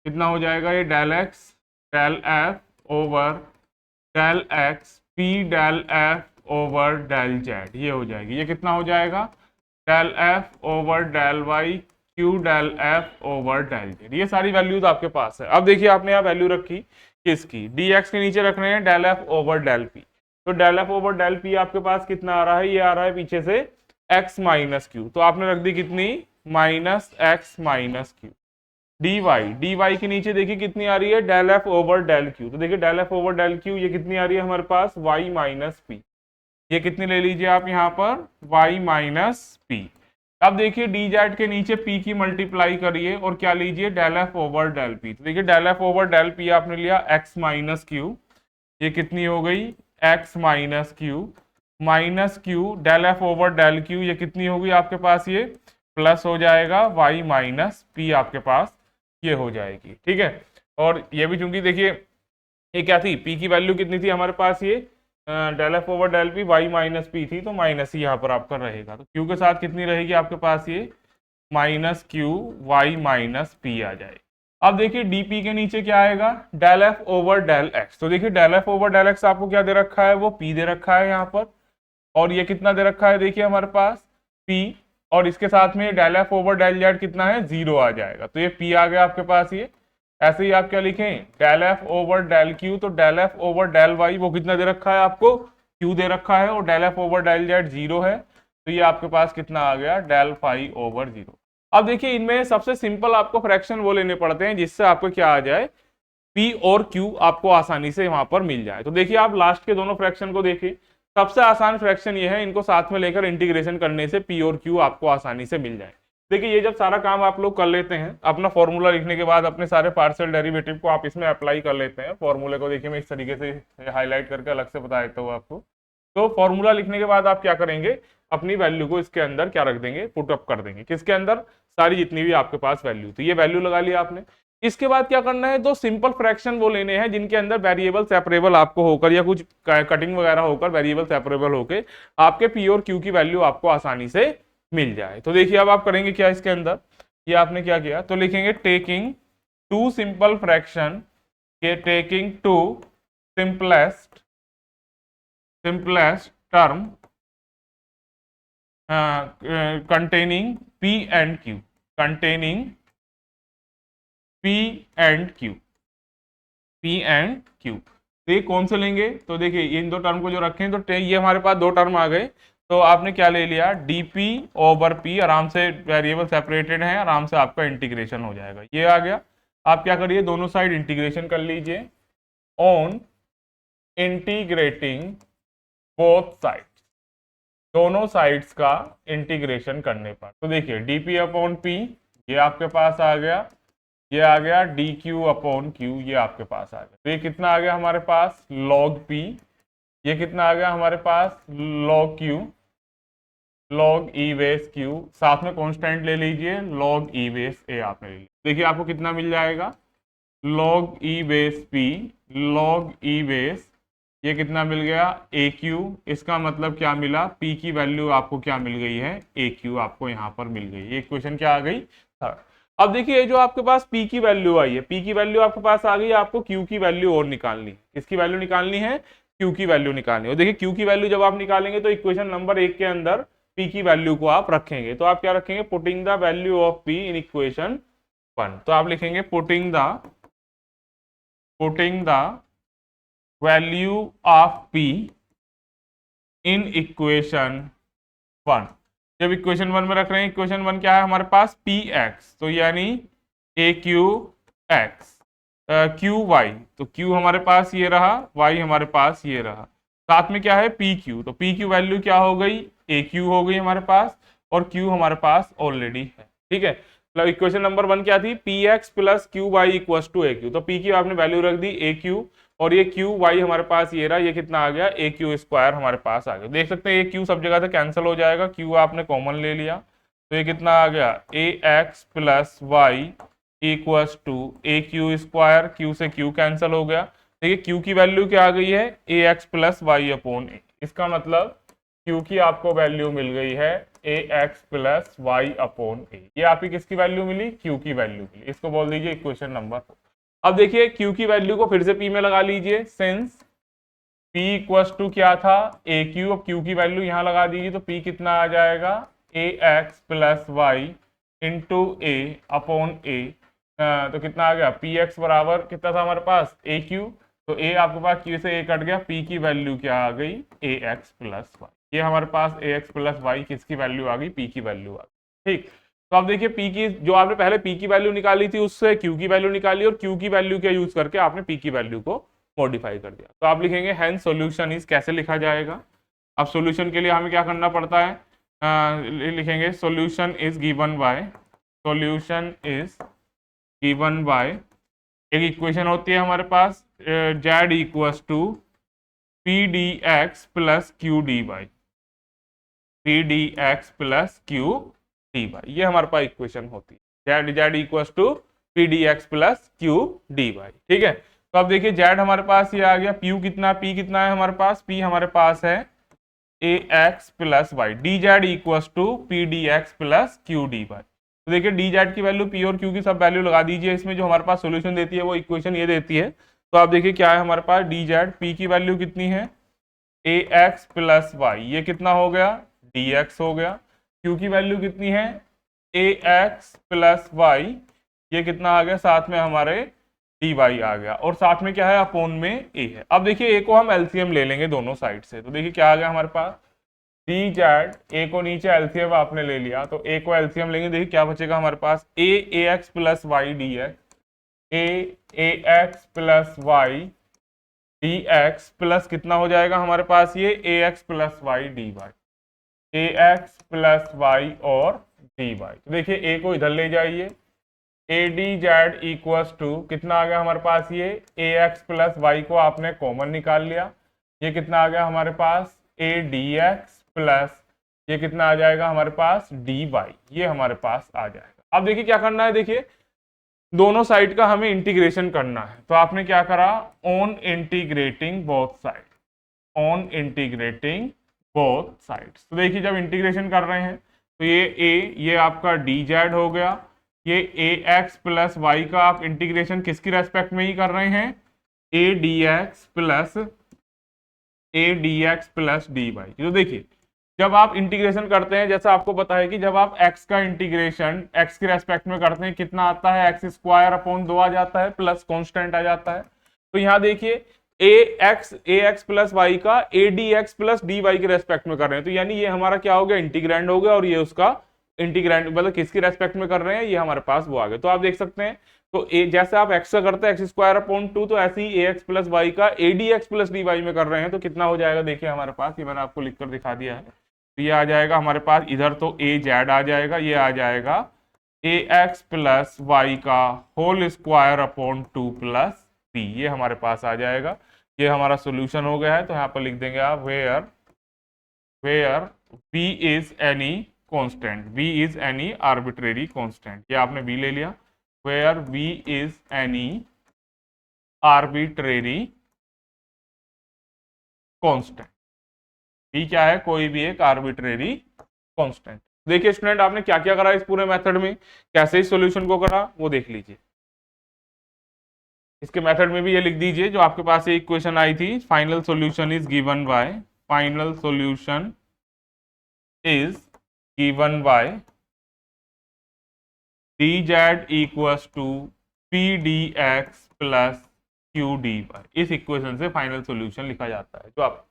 कितना हो जाएगा, ये del x, del f over del x, p del f over del z, ये हो जाएगी। ये कितना हो जाएगा, del f over del y, q del f over del z. ये सारी वैल्यूज आपके पास है। अब देखिए आपने यहाँ वैल्यू रखी किसकी, डी एक्स के नीचे रख रहे हैं del f over del p. तो del f over del p आपके पास कितना आ रहा है, ये आ रहा है पीछे से एक्स माइनस क्यू, तो आपने रख दी कितनी, minus x minus q. D y के नीचे देखिए कितनी आ रही है, del f over del q. तो देखिए del f over del q ये कितनी आ रही है हमारे पास, वाई माइनस पी। ये कितनी ले लीजिए आप यहाँ पर, वाई माइनस पी। अब देखिए डी जेड के नीचे पी की मल्टीप्लाई करिए और क्या लीजिए, del f over del p. तो देखिए del f over del p आपने लिया एक्स माइनस क्यू, ये कितनी हो गई, x minus q del f over del q, ये कितनी होगी आपके पास, ये प्लस हो जाएगा वाई माइनस पी आपके पास, ये हो जाएगी। ठीक है, और ये भी चूंकि देखिए ये क्या थी, पी की वैल्यू कितनी थी हमारे पास, ये del f over del p y minus p थी, तो माइनस ही यहाँ पर आपका रहेगा। तो क्यू के साथ कितनी रहेगी आपके पास, ये minus q y minus p आ जाएगी। अब देखिए डीपी के नीचे क्या आएगा, del f over del x. तो देखिए del f over del x आपको क्या दे रखा है, वो पी दे रखा है यहाँ पर, और ये कितना दे रखा है, देखिए हमारे पास पी, और इसके साथ में del f over del z कितना है, जीरो आ जाएगा। तो ये पी आ गया आपके पास, ये ऐसे ही आप क्या लिखें, del f over del q, तो del f over del y वो कितना दे रखा है आपको, क्यू दे रखा है, और del f over del z 0 है, तो ये आपके पास कितना आ गया, डेल फाई ओवर 0। अब देखिए इनमें सबसे सिंपल आपको फ्रैक्शन वो लेने पड़ते हैं जिससे आपको क्या आ जाए, P और Q आपको आसानी से वहां पर मिल जाए। तो देखिए आप लास्ट के दोनों फ्रैक्शन को देखिए, सबसे आसान फ्रैक्शन ये है, इनको साथ में लेकर इंटीग्रेशन करने से P और Q आपको आसानी से मिल जाए। देखिए ये जब सारा काम आप लोग कर लेते हैं, अपना फॉर्मूला लिखने के बाद अपने सारे पार्शियल डेरिवेटिव को आप इसमें अप्लाई कर लेते हैं। फॉर्मूले को देखिए मैं इस तरीके से हाईलाइट करके अलग से बता देता हूँ आपको। तो फॉर्मूला लिखने के बाद आप क्या करेंगे, अपनी वैल्यू को इसके अंदर क्या रख देंगे, पुट अप कर देंगे, किसके अंदर, सारी जितनी भी आपके पास वैल्यू, तो ये वैल्यू लगा लिया आपने। इसके बाद क्या करना है, दो सिंपल फ्रैक्शन वो लेने हैं जिनके अंदर वेरिएबल सेपरेबल आपको होकर या कुछ कटिंग वगैरह होकर वेरिएबल सेपरेबल होकर आपके पी और क्यू की वैल्यू आपको आसानी से मिल जाए। तो देखिए अब आप करेंगे क्या इसके अंदर, ये आपने क्या किया, तो लिखेंगे टेकिंग टू सिंपल फ्रैक्शन के, taking to simplest term containing P and Q, containing P and Q, P and Q। तो ये कौन से लेंगे, तो देखिए इन दो टर्म को जो रखें, तो ये हमारे पास दो टर्म आ गए, तो आपने क्या ले लिया, dp ओवर p, आराम से वेरिएबल सेपरेटेड है, आराम से आपका इंटीग्रेशन हो जाएगा, ये आ गया। आप क्या करिए, दोनों साइड इंटीग्रेशन कर लीजिए, ऑन इंटीग्रेटिंग बोथ साइड, दोनों साइड्स का इंटीग्रेशन करने पर, तो देखिए dp अपॉन p ये आपके पास आ गया, ये आ गया dq अपॉन q ये आपके पास आ गया, तो ये कितना आ गया हमारे पास log p, ये कितना आ गया हमारे पास log q, log e base q, साथ में कांस्टेंट ले लीजिए log e बेस a आपने ले लिया। देखिए आपको कितना मिल जाएगा, log e base p, log e base ये कितना मिल गया, ए क्यू, इसका मतलब क्या मिला, P की वैल्यू आपको क्या मिल गई है, ए क्यू आपको यहाँ पर मिल गई, ये इक्वेशन क्या आ गई, थर्ड। अब देखिए जो आपके पास P की वैल्यू आई है, P की वैल्यू आपके पास आ गई, आपको Q की वैल्यू और निकालनी है, किसकी वैल्यू निकालनी है, Q की वैल्यू निकालनी है। देखिए Q की वैल्यू जब आप निकालेंगे तो इक्वेशन नंबर 1 के अंदर P की वैल्यू को आप रखेंगे, तो आप क्या रखेंगे, putting the value of P in equation 1, तो आप लिखेंगे putting the value of P in equation 1। जब इक्वेशन 1 में रख रहे हैं, इक्वेशन 1 क्या है हमारे पास, Px, तो यानी AQX, QY, तो Q हमारे पास ये रहा, Y हमारे पास ये रहा, साथ में क्या है PQ, तो PQ वैल्यू क्या हो गई, AQ हो गई हमारे पास, और Q हमारे पास ऑलरेडी है, ठीक है। मतलब इक्वेशन नंबर 1 क्या थी, Px plus QY equals to AQ, तो P की आपने वैल्यू रख दी AQ, और ये क्यू वाई हमारे पास ये रहा, ये कितना आ गया, ए क्यू स्क्वायर हमारे पास आ गया। देख सकते हैं ए क्यू सब जगह से कैंसिल हो जाएगा, क्यू आपने कॉमन ले लिया, तो ये कितना आ गया, a x plus y equals to a q square, q से क्यू कैंसिल हो गया। देखिए क्यू की वैल्यू क्या आ गई है, a x plus Y upon ए, इसका मतलब क्यू की आपको वैल्यू मिल गई है a x plus Y upon ए, ये आपकी किसकी वैल्यू मिली, क्यू की वैल्यू मिली, इसको बोल दीजिए इक्वेशन नंबर 4। अब देखिए Q की वैल्यू को फिर से P में लगा लीजिए, सिंस P इक्वल्स टू क्या था, ए क्यू, अब Q की वैल्यू यहाँ लगा दीजिए, तो P कितना आ जाएगा, a x plus Y into A upon ए, तो कितना आ गया, पी एक्स बराबर कितना था हमारे पास, ए क्यू, तो ए आपके पास Q से ए कट गया, P की वैल्यू क्या आ गई, ए एक्स प्लस वाई, ये हमारे पास ए एक्स प्लस वाई किसकी वैल्यू आ गई, P की वैल्यू आ गई, ठीक। तो आप देखिए P की जो आपने पहले P की वैल्यू निकाली थी उससे Q की वैल्यू निकाली, और Q की वैल्यू का यूज करके आपने P की वैल्यू को मॉडिफाई कर दिया। तो आप लिखेंगे हेंस सॉल्यूशन इज, कैसे लिखा जाएगा, अब सॉल्यूशन के लिए हमें क्या करना पड़ता है, लिखेंगे सॉल्यूशन इज गिवन बाय, एक इक्वेशन होती है हमारे पास z equals to p d x plus q d y, ये हमारे पास इक्वेशन होती है, z equals to p d x plus q d y, ठीक है। तो अब देखिए z हमारे पास ये आ गया, p कितना है हमारे पास, p हमारे पास है a x plus y, d z equals to p d x plus q d y. तो देखिए डी जेड की वैल्यू, p और q की सब वैल्यू लगा दीजिए, इसमें जो हमारे पास सोल्यूशन देती है वो इक्वेशन ये देती है। तो आप देखिए क्या है हमारे पास, डी जेड, p की वैल्यू कितनी है, ए एक्स प्लस वाई, ये कितना हो गया, डी एक्स हो गया, q की वैल्यू कितनी है, ए एक्स प्लस वाई, ये कितना आ गया, साथ में हमारे डी वाई आ गया, और साथ में क्या है, अपोन में ए है। अब देखिए ए को हम एलसीएम ले लेंगे दोनों साइड से, तो देखिए क्या आ गया हमारे पास, डी जेड, ए को नीचे एलसीएम आपने ले लिया, तो ए को एलसीएम लेंगे, देखिए क्या बचेगा हमारे पास, a x plus y d x, a x plus y d x plus कितना हो जाएगा हमारे पास, ये a x plus y d y, a x plus y और डी वाई। तो देखिए ए को इधर ले जाइए, a d z equals to कितना आ गया हमारे पास, ये ए एक्स प्लस वाई को आपने कॉमन निकाल लिया, ये कितना आ गया हमारे पास, ए डी एक्स प्लस ये कितना आ जाएगा हमारे पास, डी वाई, ये हमारे पास आ जाएगा। अब देखिए क्या करना है, देखिए दोनों साइड का हमें इंटीग्रेशन करना है, तो आपने क्या करा, on integrating both side, on integrating both sides. तो देखिए जब इंटीग्रेशन कर रहे हैं तो ये आपका डी जेड हो गया, ये ए एक्स प्लस वाई का आप इंटीग्रेशन किसकी रेस्पेक्ट में ही कर रहे हैं, a d x plus d y. तो देखिए जब आप इंटीग्रेशन करते हैं, जैसा आपको पता है कि जब आप x का इंटीग्रेशन x के रेस्पेक्ट में करते हैं कितना आता है, एक्स स्क्वायर अपॉन 2 आ जाता है, प्लस कांस्टेंट आ जाता है। तो यहाँ देखिए ए एक्स प्लस वाई का a d x plus d y के रेस्पेक्ट में कर रहे हैं, तो यानी ये हमारा क्या हो गया, इंटीग्रैंड हो गया, और ये उसका इंटीग्रैंड मतलब किसके रेस्पेक्ट में कर रहे हैं, ये हमारे पास वो आ गया। तो आप देख सकते हैं, तो जैसे आप x का करते हैं एक्स स्क्वायर अपॉन 2, तो ऐसे ही ए एक्स प्लस वाई का a d x plus d y में कर रहे हैं, तो कितना हो जाएगा, देखिए हमारे पास, ये मैंने आपको लिखकर दिखा दिया है, तो ये आ जाएगा हमारे पास, इधर तो ए जेड आ जाएगा, ये आ जाएगा ए एक्स प्लस वाई का whole square upon 2 plus b, ये हमारे पास आ जाएगा। ये हमारा सोल्यूशन हो गया है, तो यहाँ पर लिख देंगे आप where b is any constant, b is any arbitrary constant, ये आपने बी ले लिया, where b is any arbitrary constant, b क्या है, कोई भी एक आर्बिट्रेरी कांस्टेंट। देखिए स्टूडेंट आपने क्या क्या करा इस पूरे मेथड में, कैसे इस सॉल्यूशन को करा वो देख लीजिए। इसके मेथड में भी ये लिख दीजिए जो आपके पास एक क्वेश्चन आई थी, final solution is given by, final solution is given by d z equals to p d x plus q d y. इस इक्वेशन से फाइनल सॉल्यूशन लिखा जाता है। तो आप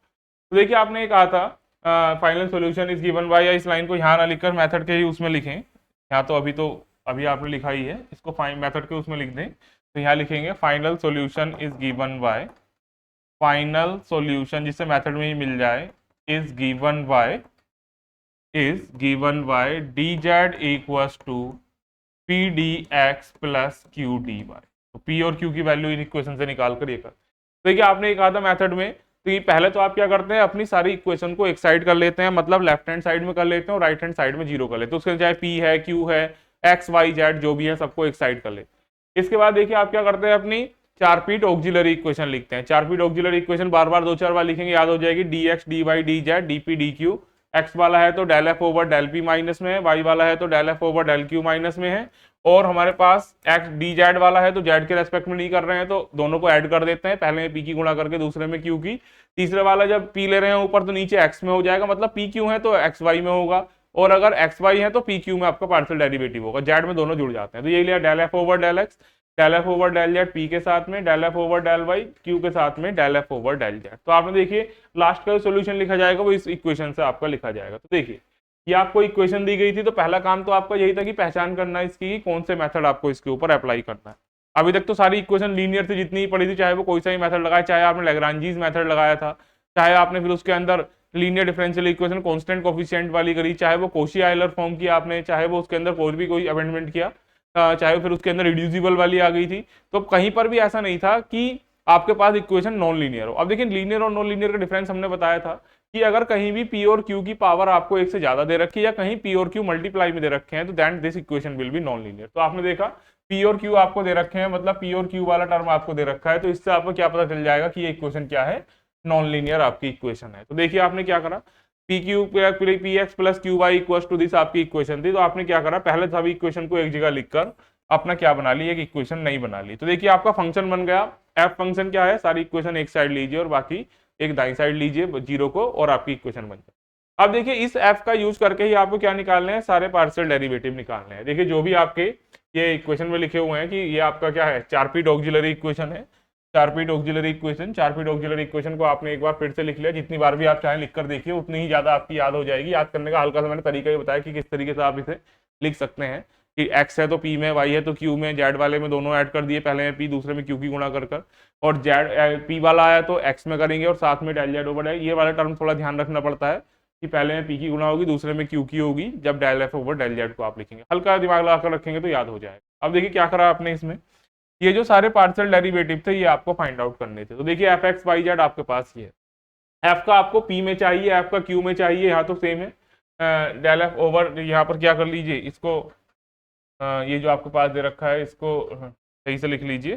तो देखिए आपने ये कहा था final solution is given bye, या इस लाइन को यहाँ ना लिखकर मेथड के ही उसमें लिखें, यहाँ तो अभी आपने लिखा ही है, इसको मेथड के उसमें लिख दें, तो यहाँ लिखेंगे final solution is given by, final solution जिससे मेथड में ही मिल जाए, is given by d z equals to p d x plus q d y. तो पी और क्यू की वैल्यू इन इक्वेशन से निकाल कर ये कर। तो देखिए आपने ये कहा था मेथड में, तो ये पहले तो आप क्या करते हैं, अपनी सारी इक्वेशन को एक साइड कर लेते हैं, मतलब लेफ्ट हैंड साइड में कर लेते हैं और राइट हैंड साइड में जीरो कर लेते हैं, तो उसके चाहे पी है, क्यू है, एक्स वाई जेड जो भी है सबको एक साइड कर लेते हैं। इसके बाद देखिए आप क्या करते हैं, अपनी 4 पीट ऑक्सिलरी इक्वेशन लिखते हैं। 4 पीट ऑक्सिलरी इक्वेशन बार बार 2-4 बार लिखेंगे, याद हो जाएगी, d x d y d z d p d q, x वाला है तो del f over del p minus में है, वाई वाला है तो del f over del q minus में है, और हमारे पास एक्स डी जेड वाला है तो जेड के रेस्पेक्ट में नहीं कर रहे हैं तो दोनों को ऐड कर देते हैं, पहले में पी की गुणा करके दूसरे में क्यू की, तीसरे वाला जब पी ले रहे हैं ऊपर तो नीचे एक्स में हो जाएगा, मतलब पी क्यू है तो एक्स वाई में होगा, और अगर एक्स वाई है तो पी क्यू में आपका पार्शियल डेरिवेटिव होगा, जेड में दोनों जुड़ जाते हैं। तो यही लिया del f over del x, del f over del z p के साथ में, del f over del y q के साथ में, del f over del z. तो आपने देखिए लास्ट का जो सोल्यूशन लिखा जाएगा वो इस इक्वेशन से आपका लिखा जाएगा। तो देखिए ये आपको इक्वेशन दी गई थी, तो पहला काम तो आपका यही था कि पहचान करना इसकी कि कौन से मेथड आपको इसके ऊपर अप्लाई करना है। अभी तक तो सारी इक्वेशन लीनियर से जितनी ही पड़ी थी, चाहे वो कोई सा ही मेथड लगाया, चाहे आपने लैग्रांजीज मेथड लगाया था, चाहे आपने फिर उसके अंदर linear differential equation constant coefficient वाली करी, चाहे वो कोशी आयलर फॉर्म किया आपने, चाहे वो उसके अंदर कोई भी कोई अमेंडमेंट किया, चाहे फिर उसके अंदर रिड्यूसिबल वाली आ गई थी, तो कहीं पर भी ऐसा नहीं था कि आपके पास इक्वेशन नॉन लीनियर हो। अब देखिए लीनियर और नॉन लीनियर का डिफरेंस हमने बताया था कि अगर कहीं भी पी और क्यू की पावर आपको एक से ज्यादा दे रखी है, या कहीं पी और क्यू मल्टीप्लाई में दे रखे हैं, तो then this equation will be non linear. तो आपने देखा पी और क्यू आपको दे रखे हैं, मतलब पी और क्यू वाला टर्म आपको दे रखा है, तो इससे आपको क्या पता चल जाएगा कि ये इक्वेशन क्या है, नॉन लीनियर आपकी इक्वेशन है। तो देखिए आपने क्या करा, p q p x plus q y equals to this आपकी इक्वेशन थी, तो आपने क्या करा, पहले सभी इक्वेशन को एक जगह लिखकर अपना क्या बना ली, एक इक्वेशन नहीं बना ली। तो देखिए आपका फंक्शन बन गया, एफ फंक्शन क्या है, सारी इक्वेशन एक साइड लीजिए और बाकी एक दाई साइड लीजिए जीरो को, और आपकी इक्वेशन बन जाए। अब देखिए इस एफ का यूज करके ही आपको क्या निकालने हैं, सारे पार्शियल डेरिवेटिव निकालने हैं। देखिए जो भी आपके ये इक्वेशन में लिखे हुए हैं कि ये आपका क्या है, चारपीट ऑक्सिलरी इक्वेशन है। चारपीट ऑक्सिलरी इक्वेशन, चारपीट ऑक्सिलरी इक्वेशन को आपने एक बार फिर से लिख लिया, जितनी बार भी आप चाहें लिख कर देखिए, उतनी ही ज्यादा आपकी याद हो जाएगी। याद करने का हल्का सा मैंने तरीका ही बताया कि किस तरीके से आप इसे लिख सकते हैं कि x है तो p में, y है तो q में, z वाले में दोनों ऐड कर दिए, पहले में p दूसरे में q की गुणा कर कर, और z p वाला आया तो x में करेंगे और साथ में डेल z ओवर डेल, ये वाला टर्म थोड़ा ध्यान रखना पड़ता है कि पहले में p की गुणा होगी, दूसरे में q की होगी, जब del f over del z को आप लिखेंगे। हल्का दिमाग लगाकर रखेंगे तो याद हो जाएगा। अब देखिए क्या करा आपने इसमें, ये जो सारे पार्शियल डेरिवेटिव थे ये आपको फाइंड आउट करने थे। तो देखिए एफ एक्स वाई जेड आपके पास ये है, एफ का आपको पी में चाहिए, एफ का क्यू में चाहिए, यहाँ तो सेम है। डेल एफ ओवर, यहाँ पर क्या कर लीजिए इसको, ये जो आपके पास दे रखा है इसको सही से लिख लीजिए,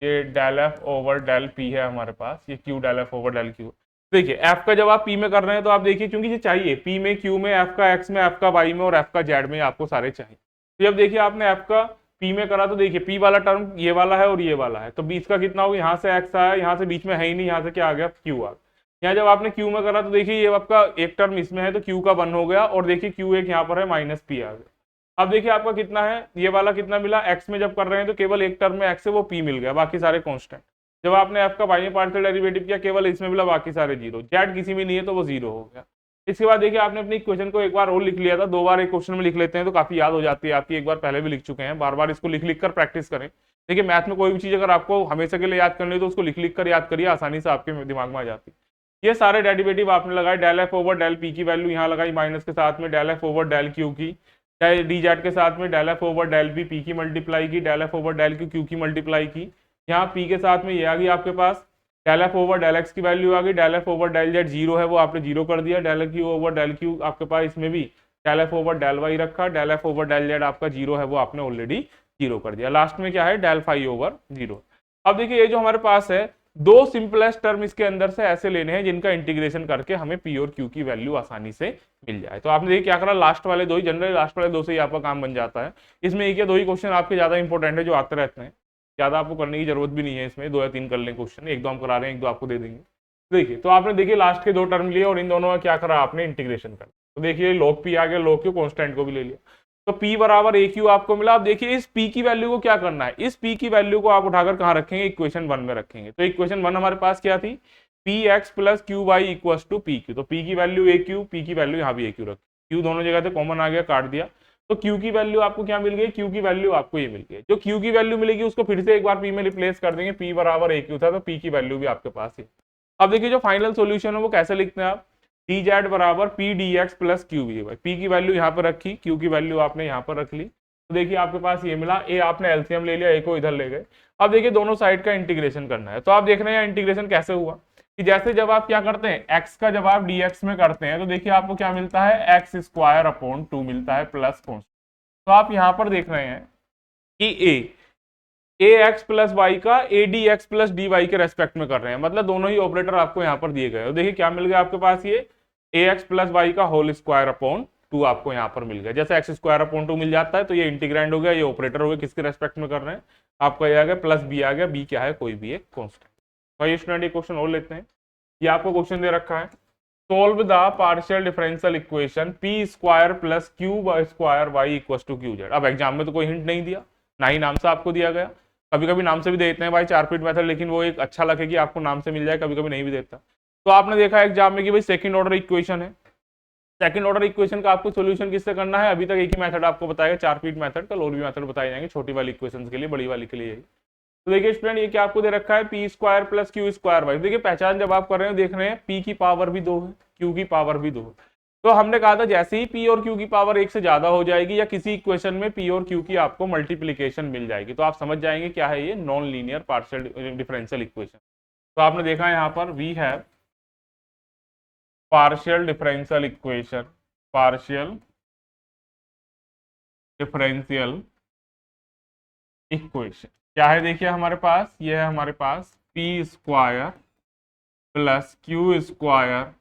ये del f over del p है हमारे पास, ये q del f over del q. देखिए एफ का जब आप पी में कर रहे हैं तो आप देखिए, क्योंकि ये चाहिए पी में, क्यू में, एफ का एक्स में, एफ का वाई में और एफ का जेड में, आपको सारे चाहिए। तो जब देखिए आपने एफ का पी में करा तो देखिए पी वाला टर्म ये वाला है और ये वाला है, तो बीच का कितना होगा, यहाँ से एक्स आया, यहाँ से बीच में है ही नहीं, यहाँ से क्या आ गया, क्यू आ गया। यहाँ जब आपने क्यू में करा तो देखिए ये आपका एक टर्म इसमें है तो क्यू का 1 हो गया, और देखिए क्यू एक यहाँ पर है माइनस पी आ गया। अब देखिए आपका कितना है, ये वाला कितना मिला, एक्स में जब कर रहे हैं तो केवल एक टर्म में एक्स है वो पी मिल गया, बाकी सारे कांस्टेंट। जब आपने एफ का वाई में पार्शियल डेरिवेटिव किया, केवल इसमें मिला, बाकी सारे जीरो, जेड किसी में नहीं है तो वो जीरो हो गया। इसके बाद देखिए आपने अपनी इक्वेशन को एक बार और लिख लिया था, 2 बार एक क्वेश्चन में लिख लेते हैं तो काफी याद हो जाती है आपकी, एक बार पहले भी लिख चुके हैं, बार बार इसको लिख लिख कर प्रैक्टिस करें। देखिए मैथ में कोई भी चीज अगर आपको हमेशा के लिए याद करनी है तो उसको लिख लिख कर याद करिए, आसानी से आपके दिमाग में आ जाती है। ये सारे डेरिवेटिव आपने लगाए, del f over del p की वैल्यू यहाँ लगाई माइनस के साथ में, del f over del q की, डी जेड के साथ में del f over del p की मल्टीप्लाई की, del f over del q की मल्टीप्लाई की, यहाँ पी के साथ में ये आ गई आपके पास, del f over del x की वैल्यू आ गई, del f over del z zero है वो आपने जीरो कर दिया, del q over del q आपके पास इसमें भी del f over del y रखा, del f over del z आपका जीरो है वो आपने ऑलरेडी जीरो कर दिया, लास्ट में क्या है, डेल फाई ओवर जीरो। अब देखिए ये जो हमारे पास है, दो सिंपलेस्ट टर्म इसके अंदर से ऐसे लेने हैं जिनका इंटीग्रेशन करके हमें पी और क्यू की वैल्यू आसानी से मिल जाए। तो आपने देखिए क्या करा, लास्ट वाले दो ही, जनरली लास्ट वाले दो से ही आपका काम बन जाता है। इसमें एक या दो ही क्वेश्चन आपके ज्यादा इंपॉर्टेंट है जो आते रहते हैं, ज्यादा आपको करने की जरूरत भी नहीं है, इसमें 2 या 3 कर लें क्वेश्चन, एक दो हम करा रहे हैं, एक दो आपको दे देंगे। देखिए तो आपने देखिए लास्ट के 2 टर्म लिए और इन दोनों का क्या करा आपने, इंटीग्रेशन कर। तो देखिए log p आ गया, log q कांस्टेंट को भी ले लिया, तो p बराबर ए क्यू आपको मिला। अब देखिए इस p की वैल्यू को क्या करना है, इस p की वैल्यू को आप उठाकर कहाँ रखेंगे, इक्वेशन 1 में रखेंगे। तो इक्वेशन 1 हमारे पास क्या थी, p x plus q y equals to p q, तो p की वैल्यू ए क्यू, p की वैल्यू यहाँ भी ए क्यू रखी, q दोनों जगह थे कॉमन आ गया, काट दिया, तो q की वैल्यू आपको क्या मिल गई, q की वैल्यू आपको ये मिल गई। जो q की वैल्यू मिलेगी उसको फिर से एक बार p में रिप्लेस कर देंगे, p बराबर ए क्यू था तो p की वैल्यू भी आपके पास है। अब देखिए जो फाइनल सॉल्यूशन है वो कैसे लिखते हैं आप, डी जेड बराबर p d x plus q v y, p की वैल्यू यहाँ पर रखी, क्यू की वैल्यू आपने यहाँ पर रख ली, तो देखिए आपके पास ये मिला, ए आपने एलसीएम ले लिया, ए को इधर ले गए। अब देखिए दोनों साइड का इंटीग्रेशन करना है, तो आप देख रहे हैं इंटीग्रेशन कैसे हुआ कि जैसे जब आप क्या करते हैं, एक्स का जब आप डीएक्स में करते हैं तो देखिए आपको क्या मिलता है, एक्स स्क्वायर अपॉन 2 मिलता है प्लस कॉन्स्टेंट। तो आप यहाँ पर देख रहे हैं कि ए एक्स प्लस वाई का a d x plus d y के रेस्पेक्ट में कर रहे हैं, मतलब दोनों ही ऑपरेटर आपको यहाँ पर दिए गए। तो देखिए क्या मिल गया आपके पास, ये ए एक्स प्लस वाई का होल स्क्वायर अपॉन 2 आपको यहाँ पर मिल गया। जैसे एक्स स्क्वायर अपॉन 2 मिल जाता है तो ये इंटीग्रैंड हो गया, ये ऑपरेटर हो गया, किसके रेस्पेक्ट में कर रहे हैं, आपका ये आ गया प्लस बी आ गया, बी क्या है, कोई भी एक कॉन्स्टेंट। तो स्टूडेंट ये क्वेश्चन और लेते हैं, ये आपको क्वेश्चन दे रखा है, solve the partial differential equation p square plus q square y equal to q z. अब एग्जाम में तो कोई हिंट नहीं दिया, ना ही नाम से आपको दिया गया, कभी कभी नाम से भी देते हैं भाई चारपीट मेथड, लेकिन वो एक अच्छा लगे कि आपको नाम से मिल जाए, कभी कभी नहीं भी देता। तो आपने देखा एग्जाम में कि भाई सेकंड ऑर्डर इक्वेशन है, सेकंड ऑर्डर इक्वेशन का आपको सॉल्यूशन किससे करना है, अभी तक एक ही मेथड आपको बताएगा, चारपीट मेथड, कल और भी मेथड बताए जाएंगे, छोटी वाली इक्वेशन के लिए, बड़ी वाली के लिए यही। तो देखिए स्टूडेंट ये क्या आपको दे रखा है, p square plus q square y. देखिए पहचान जब आप कर रहे हो देख रहे हैं पी की पावर भी 2 है, क्यू की पावर भी 2 है, तो हमने कहा था जैसे ही p और q की पावर 1 से ज्यादा हो जाएगी या किसी इक्वेशन में p और q की आपको मल्टीप्लीकेशन मिल जाएगी तो आप समझ जाएंगे क्या है ये, non linear partial differential equation. तो आपने देखा यहाँ पर we have partial differential equation, partial differential equation क्या है, देखिए हमारे पास ये है, हमारे पास p square plus q square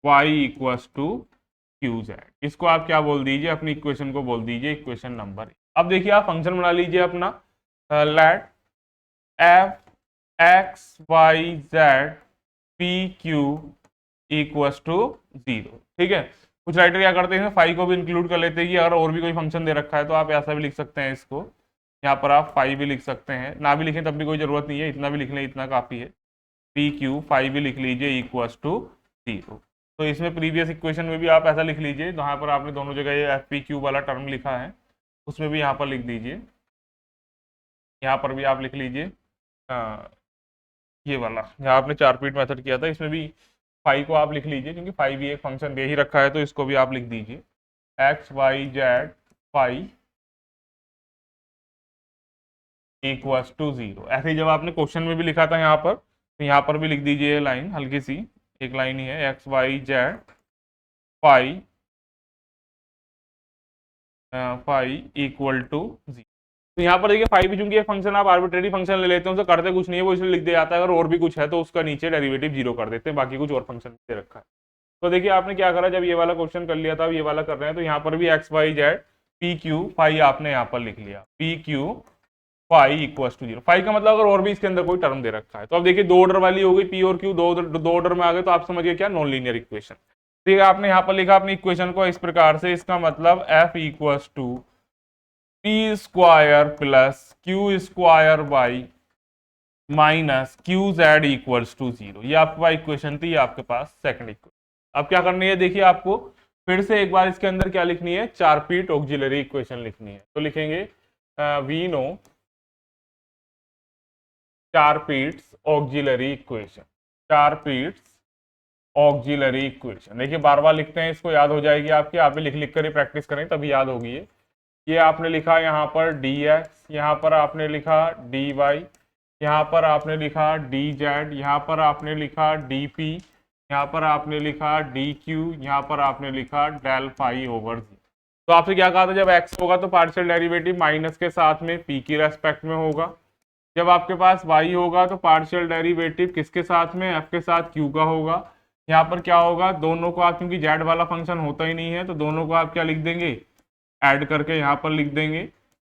y equals to q z, इसको आप क्या बोल दीजिए, अपनी इक्वेशन को बोल दीजिए इक्वेशन नंबर। अब देखिए आप फंक्शन बना लीजिए अपना, let f x y z p q equals to 0, ठीक है। कुछ राइटर क्या करते हैं, फाइव को भी इंक्लूड कर लेते हैं कि अगर और भी कोई फंक्शन दे रखा है तो आप ऐसा भी लिख सकते हैं इसको, यहाँ पर आप फाइव भी लिख सकते हैं, ना भी लिखें तब भी कोई जरूरत नहीं है, इतना भी लिख लें, इतना काफी है। पी क्यू फाइव भी लिख लीजिए इक्वल्स टू 0। तो इसमें प्रीवियस इक्वेशन में भी आप ऐसा लिख लीजिए, जहाँ पर आपने दोनों जगह ये एफ पी क्यू वाला टर्म लिखा है उसमें भी यहाँ पर लिख दीजिए, यहाँ पर भी आप लिख लीजिए ये वाला, यहाँ आपने चार पीट मेथड किया था इसमें भी फाइव को आप लिख लीजिए, क्योंकि फाइव भी एक फंक्शन दे ही रखा है तो इसको भी आप लिख दीजिए x y z five equals to 0। ऐसे ही जब आपने क्वेश्चन में भी लिखा था यहाँ पर, तो यहाँ पर भी लिख दीजिए लाइन, हल्की सी एक लाइन ही है, x y z five equal to 0। तो यहाँ पर देखिए फाइव भी चूंकि एक फंक्शन आप आर्बिट्रेरी फंक्शन ले लेते हैं, उसे करते कुछ नहीं है, वो इसलिए लिख दिया जाता है, अगर और भी कुछ है तो उसका नीचे डेरिवेटिव 0 कर देते हैं, बाकी कुछ और फंक्शन दे रखा है। तो देखिए आपने क्या करा, जब ये वाला क्वेश्चन कर लिया था, अब ये वाला कर रहे हैं, तो यहाँ पर भी x y z p q five आपने यहाँ पर लिख लिया, p q five equals to 0। Five का मतलब अगर और भी इसके अंदर कोई टर्म दे रखा है, तो अब देखिए दो ऑर्डर वाली हो गई, पी और क्यू दो ऑर्डर में आ गए, तो आप समझिए क्या, नॉन लीनियर इक्वेशन। ठीक है, आपने यहाँ पर लिखा अपनी इक्वेशन को इस प्रकार से, इसका मतलब f equals to p square plus q square by minus q z equals to 0। ये आपके पास इक्वेशन थी, ये आपके पास सेकंड इक्वेशन। अब क्या करनी है, देखिए आपको फिर से एक बार इसके अंदर क्या लिखनी है, चार पीट ऑक्सिलरी इक्वेशन लिखनी है। तो लिखेंगे वी नो चार पीट्स ऑक्सिलरी इक्वेशन, चार पीट्स ऑक्सिलरी इक्वेशन। देखिए बार बार लिखते हैं, इसको याद हो जाएगी आपकी, आप भी लिख लिख कर ही प्रैक्टिस करें तभी याद होगी। ये आपने लिखा यहाँ पर डी एक्स, यहाँ पर आपने लिखा डी वाई, यहाँ पर आपने लिखा डी जेड, यहाँ पर आपने लिखा डी पी, यहाँ पर आपने लिखा डी क्यू, यहाँ पर आपने लिखा डेल फाई ओवर जी। तो आपसे क्या कहा था, जब एक्स होगा तो पार्शियल डेरिवेटिव माइनस के साथ में पी की रेस्पेक्ट में होगा, जब आपके पास वाई होगा तो पार्शियल डेरिवेटिव किसके साथ में, एफ के साथ क्यू का होगा। यहाँ पर क्या होगा, दोनों को आप, क्योंकि जेड वाला फंक्शन होता ही नहीं है, तो दोनों को आप क्या लिख देंगे, ऐड करके यहाँ पर लिख देंगे।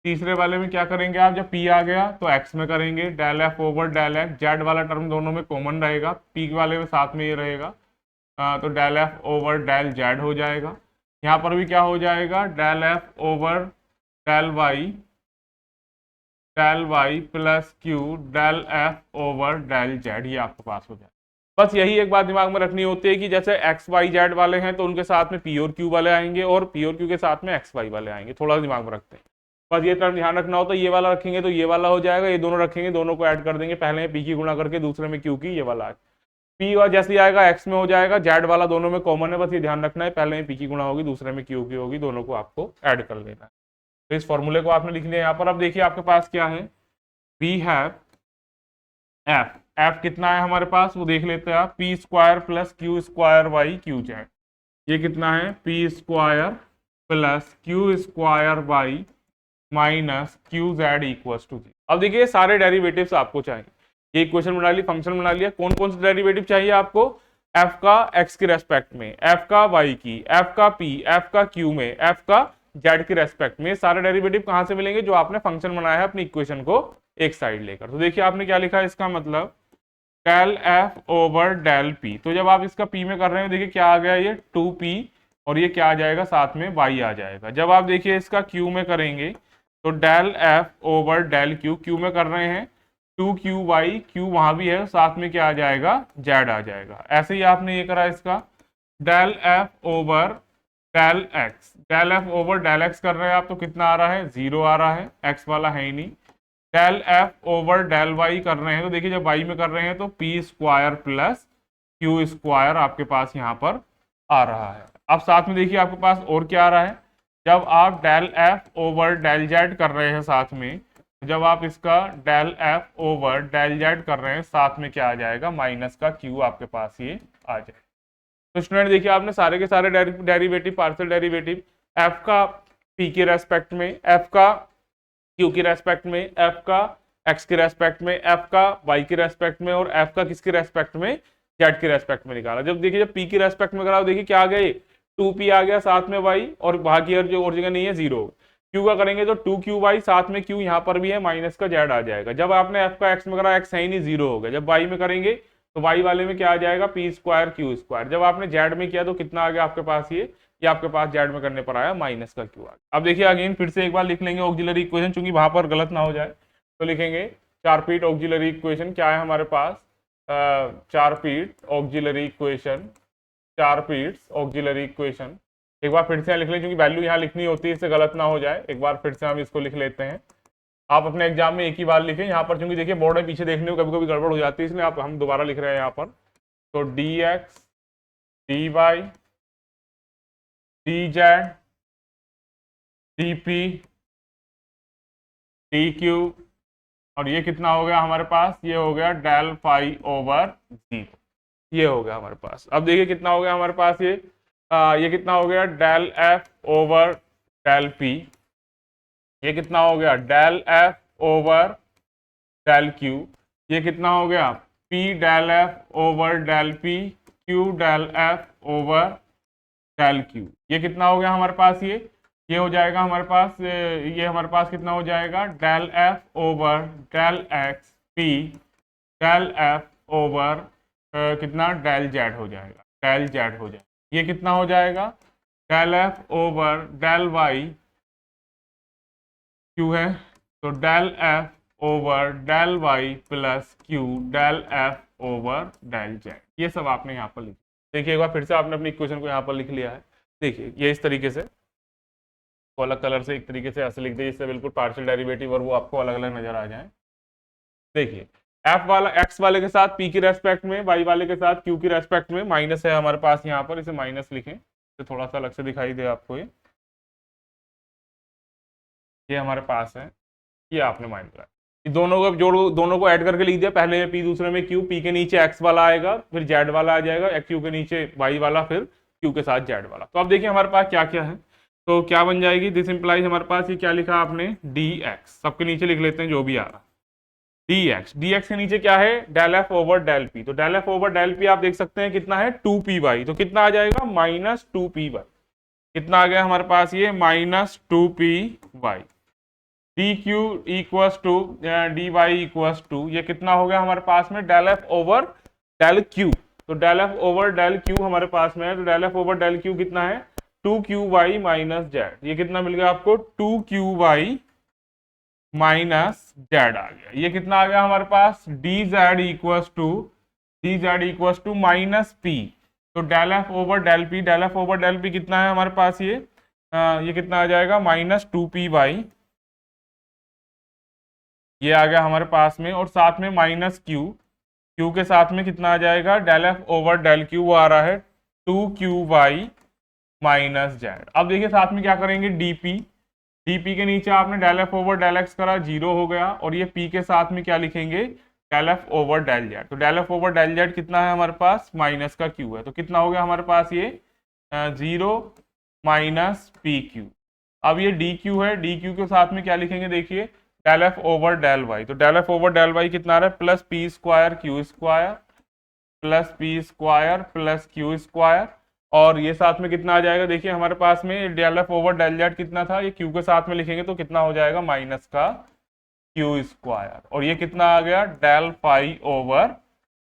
तीसरे वाले में क्या करेंगे आप, जब पी आ गया तो एक्स में करेंगे, del f over del x, z वाला टर्म दोनों में कॉमन रहेगा, पी वाले में साथ में ये रहेगा, तो del f over del z हो जाएगा। यहाँ पर भी क्या हो जाएगा, del f over del y plus q del f over del z, ये आपके पास हो जाएगा। बस यही एक बात दिमाग में रखनी होती है कि जैसे एक्स वाई जेड वाले हैं तो उनके साथ में पी और क्यू वाले आएंगे, और पी और क्यू के साथ में एक्स वाई वाले आएंगे, थोड़ा दिमाग में रखते हैं। बस ये टर्म ध्यान रखना होता है, ये वाला रखेंगे तो ये वाला हो जाएगा, ये दोनों रखेंगे दोनों को ऐड कर देंगे, पहले पी की गुणा करके दूसरे में क्यू की, ये वाला पी और जैसे आएगा एक्स में हो जाएगा, जेड वाला दोनों में कॉमन है, बस ये ध्यान रखना है, पहले में पी की गुणा होगी दूसरे में क्यू की होगी, दोनों को आपको ऐड कर लेना है। तो इस फॉर्मूले को आपने लिख लिया यहाँ पर। अब देखिए आपके पास क्या है, वी हैव एफ, एफ कितना है हमारे पास वो देख लेते हैं आप, p square plus q square by q z. ये कितना है, p square plus q square by minus q z equals to 0। अब देखिए सारे डेरिवेटिव्स आपको चाहिए, ये इक्वेशन बना ली, फंक्शन बना लिया, कौन कौन से डेरिवेटिव चाहिए आपको, एफ का एक्स के रेस्पेक्ट में, एफ का वाई की, एफ का पी, एफ का क्यू में, एफ का जेड के रेस्पेक्ट में। सारे डेरिवेटिव कहां से मिलेंगे, जो आपने फंक्शन बनाया है अपनी इक्वेशन को एक साइड लेकर। तो देखिए आपने क्या लिखा है, इसका मतलब del f over del p. तो जब आप इसका पी में कर रहे हैं देखिए क्या आ गया, ये 2p, और ये क्या आ जाएगा साथ में y आ जाएगा। जब आप देखिए इसका क्यू में करेंगे तो del f over del q, q में कर रहे हैं 2qy, क्यू वहां भी है, साथ में क्या आ जाएगा, जेड आ जाएगा। ऐसे ही आपने ये करा इसका del f over del x, del f over del x कर रहे हैं आप, तो कितना आ रहा है, 0 आ रहा है, एक्स वाला है ही नहीं। Del f over del y कर रहे हैं, तो देखिए जब वाई में कर रहे हैं तो p square plus q square आपके पास यहाँ पर आ रहा है। अब साथ में देखिए आपके पास और क्या आ रहा है, जब आप del f over del z कर रहे हैं साथ में, जब आप इसका del f over del z कर रहे हैं साथ में क्या आ जाएगा, माइनस का क्यू आपके पास ये आ जाएगा। तो स्टूडेंट देखिए आपने सारे के सारे डेरिवेटिव, पार्शियल डेरिवेटिव एफ का पी के रेस्पेक्ट में, एफ का क्यू की रेस्पेक्ट में, एफ का एक्स के रेस्पेक्ट में, एफ का वाई के रेस्पेक्ट में, और एफ का किसके रेस्पेक्ट में, जेड के रेस्पेक्ट में निकाला। जब देखिए जब पी की रेस्पेक्ट में करा, देखिए क्या आ गया, 2p आ गया साथ में वाई, और बाकी जो और जगह नहीं है 0। क्यू का करेंगे तो 2qy, साथ में क्यू यहाँ पर भी है, माइनस का जेड आ जाएगा। जब आपने एफ का एक्स में करा, एक्स है ही नहीं, 0 हो गया। जब वाई में करेंगे तो वाई वाले में क्या आ जाएगा, पी स्क्वायर क्यू स्क्वायर। जब आपने जेड में किया तो कितना आ गया आपके पास, ये ये आपके पास जेड में करने पर आया माइनस का क्यू आ गया। अब देखिए अगेन फिर से एक बार लिख लेंगे ऑक्सिलरी इक्वेशन, चूंकि वहां पर गलत ना हो जाए तो लिखेंगे 4 फीट ऑक्सिलरी इक्वेशन क्या है हमारे पास, 4 फीट ऑक्सिलरी इक्वेशन, 4 फीट्स ऑक्सिलरी इक्वेशन। एक बार फिर से लिख लें, क्योंकि वैल्यू यहाँ लिखनी होती है, इससे गलत ना हो जाए। एक बार फिर से हम इसको लिख लेते हैं। आप अपने एग्जाम में एक ही बार लिखें, यहाँ पर चूंकि देखिए बोर्ड में पीछे देखने को कभी कभी गड़बड़ हो जाती है, इसलिए आप हम दोबारा लिख रहे हैं यहाँ पर। तो d x d y d z d p d q, और ये कितना हो गया हमारे पास, ये हो गया डेल फाई ओवर 0, ये हो गया हमारे पास। अब देखिए कितना हो गया हमारे पास, ये कितना हो गया del f over del p, ये कितना हो गया del f over del q, ये कितना हो गया p del f over del p, q del f over del q, ये कितना हो गया हमारे पास, ये हो जाएगा हमारे पास, ये हमारे पास कितना हो जाएगा del f over del x p del f over कितना डेल जेड हो जाएगा, डेल जेड हो जाएगा। ये कितना हो जाएगा del f over del y q है, तो del f over del y plus q del f over del z. ये सब आपने यहाँ पर लिखा। देखिए एक बार फिर से आपने अपनी इक्वेशन को यहाँ पर लिख लिया है। देखिए ये इस तरीके से को अलग कलर से एक तरीके से ऐसे लिख दे जिससे बिल्कुल पार्शियल डेरिवेटिव और वो आपको अलग अलग नजर आ जाए। देखिए एफ वाला एक्स वाले के साथ पी की रेस्पेक्ट में, वाई वाले के साथ क्यू की रेस्पेक्ट में माइनस है हमारे पास यहाँ पर, इसे माइनस लिखें तो थोड़ा सा अलग से दिखाई दे आपको। ये हमारे पास है, ये आपने माइनस लगाया, दोनों को जोड़ो, दोनों को ऐड करके लिख दिया, पहले पी दूसरे में क्यू, पी के नीचे एक्स वाला आएगा, फिर जेड वाला आ जाएगा, क्यू के नीचे वाई वाला, फिर क्यू के साथ जेड वाला। तो अब देखिए हमारे पास क्या क्या है, तो क्या बन जाएगी, दिस इंप्लाइज हमारे पास ये क्या लिखा आपने डी एक्स, सबके नीचे लिख लेते हैं जो भी आ रहा, डी एक्स के नीचे क्या है del f over del p, तो del f over del p आप देख सकते हैं कितना है 2p वाई, तो कितना आ जाएगा माइनस 2p वाई, कितना आ गया हमारे पास ये minus 2p y, d q equals to d y equals to, ये कितना हो गया हमारे पास में del f over del q, तो del f over del q हमारे पास में है, तो del f over del q कितना है 2q माइनस जेड, ये कितना मिल गया आपको 2q माइनस जेड आ गया। ये कितना आ गया हमारे पास d z equals to minus p, तो del f over del p, del f over del p कितना है हमारे पास, ये कितना आ जाएगा माइनस 2p वाई, ये आ गया हमारे पास में, और साथ में माइनस क्यू, क्यू के साथ में कितना आ जाएगा del f over del q, वो आ रहा है 2q माइनस जेड। अब देखिए साथ में क्या करेंगे डीपी, डीपी के नीचे आपने del f over del x करा, 0 हो गया, और ये पी के साथ में क्या लिखेंगे del f over del z, तो del f over del z कितना है हमारे पास माइनस का क्यू है, तो कितना हो गया हमारे पास ये 0 माइनस पी क्यू। अब ये डी क्यू है, डी क्यू के साथ में क्या लिखेंगे देखिए del f over del y, तो del f over del y कितना आ रहा है plus p square q square plus p square plus q square, और ये साथ में कितना आ जाएगा देखिए हमारे पास में del f over del z कितना था, ये क्यू के साथ में लिखेंगे तो कितना हो जाएगा माइनस का क्यू स्क्वायर, और ये कितना आ गया डेल फाई ओवर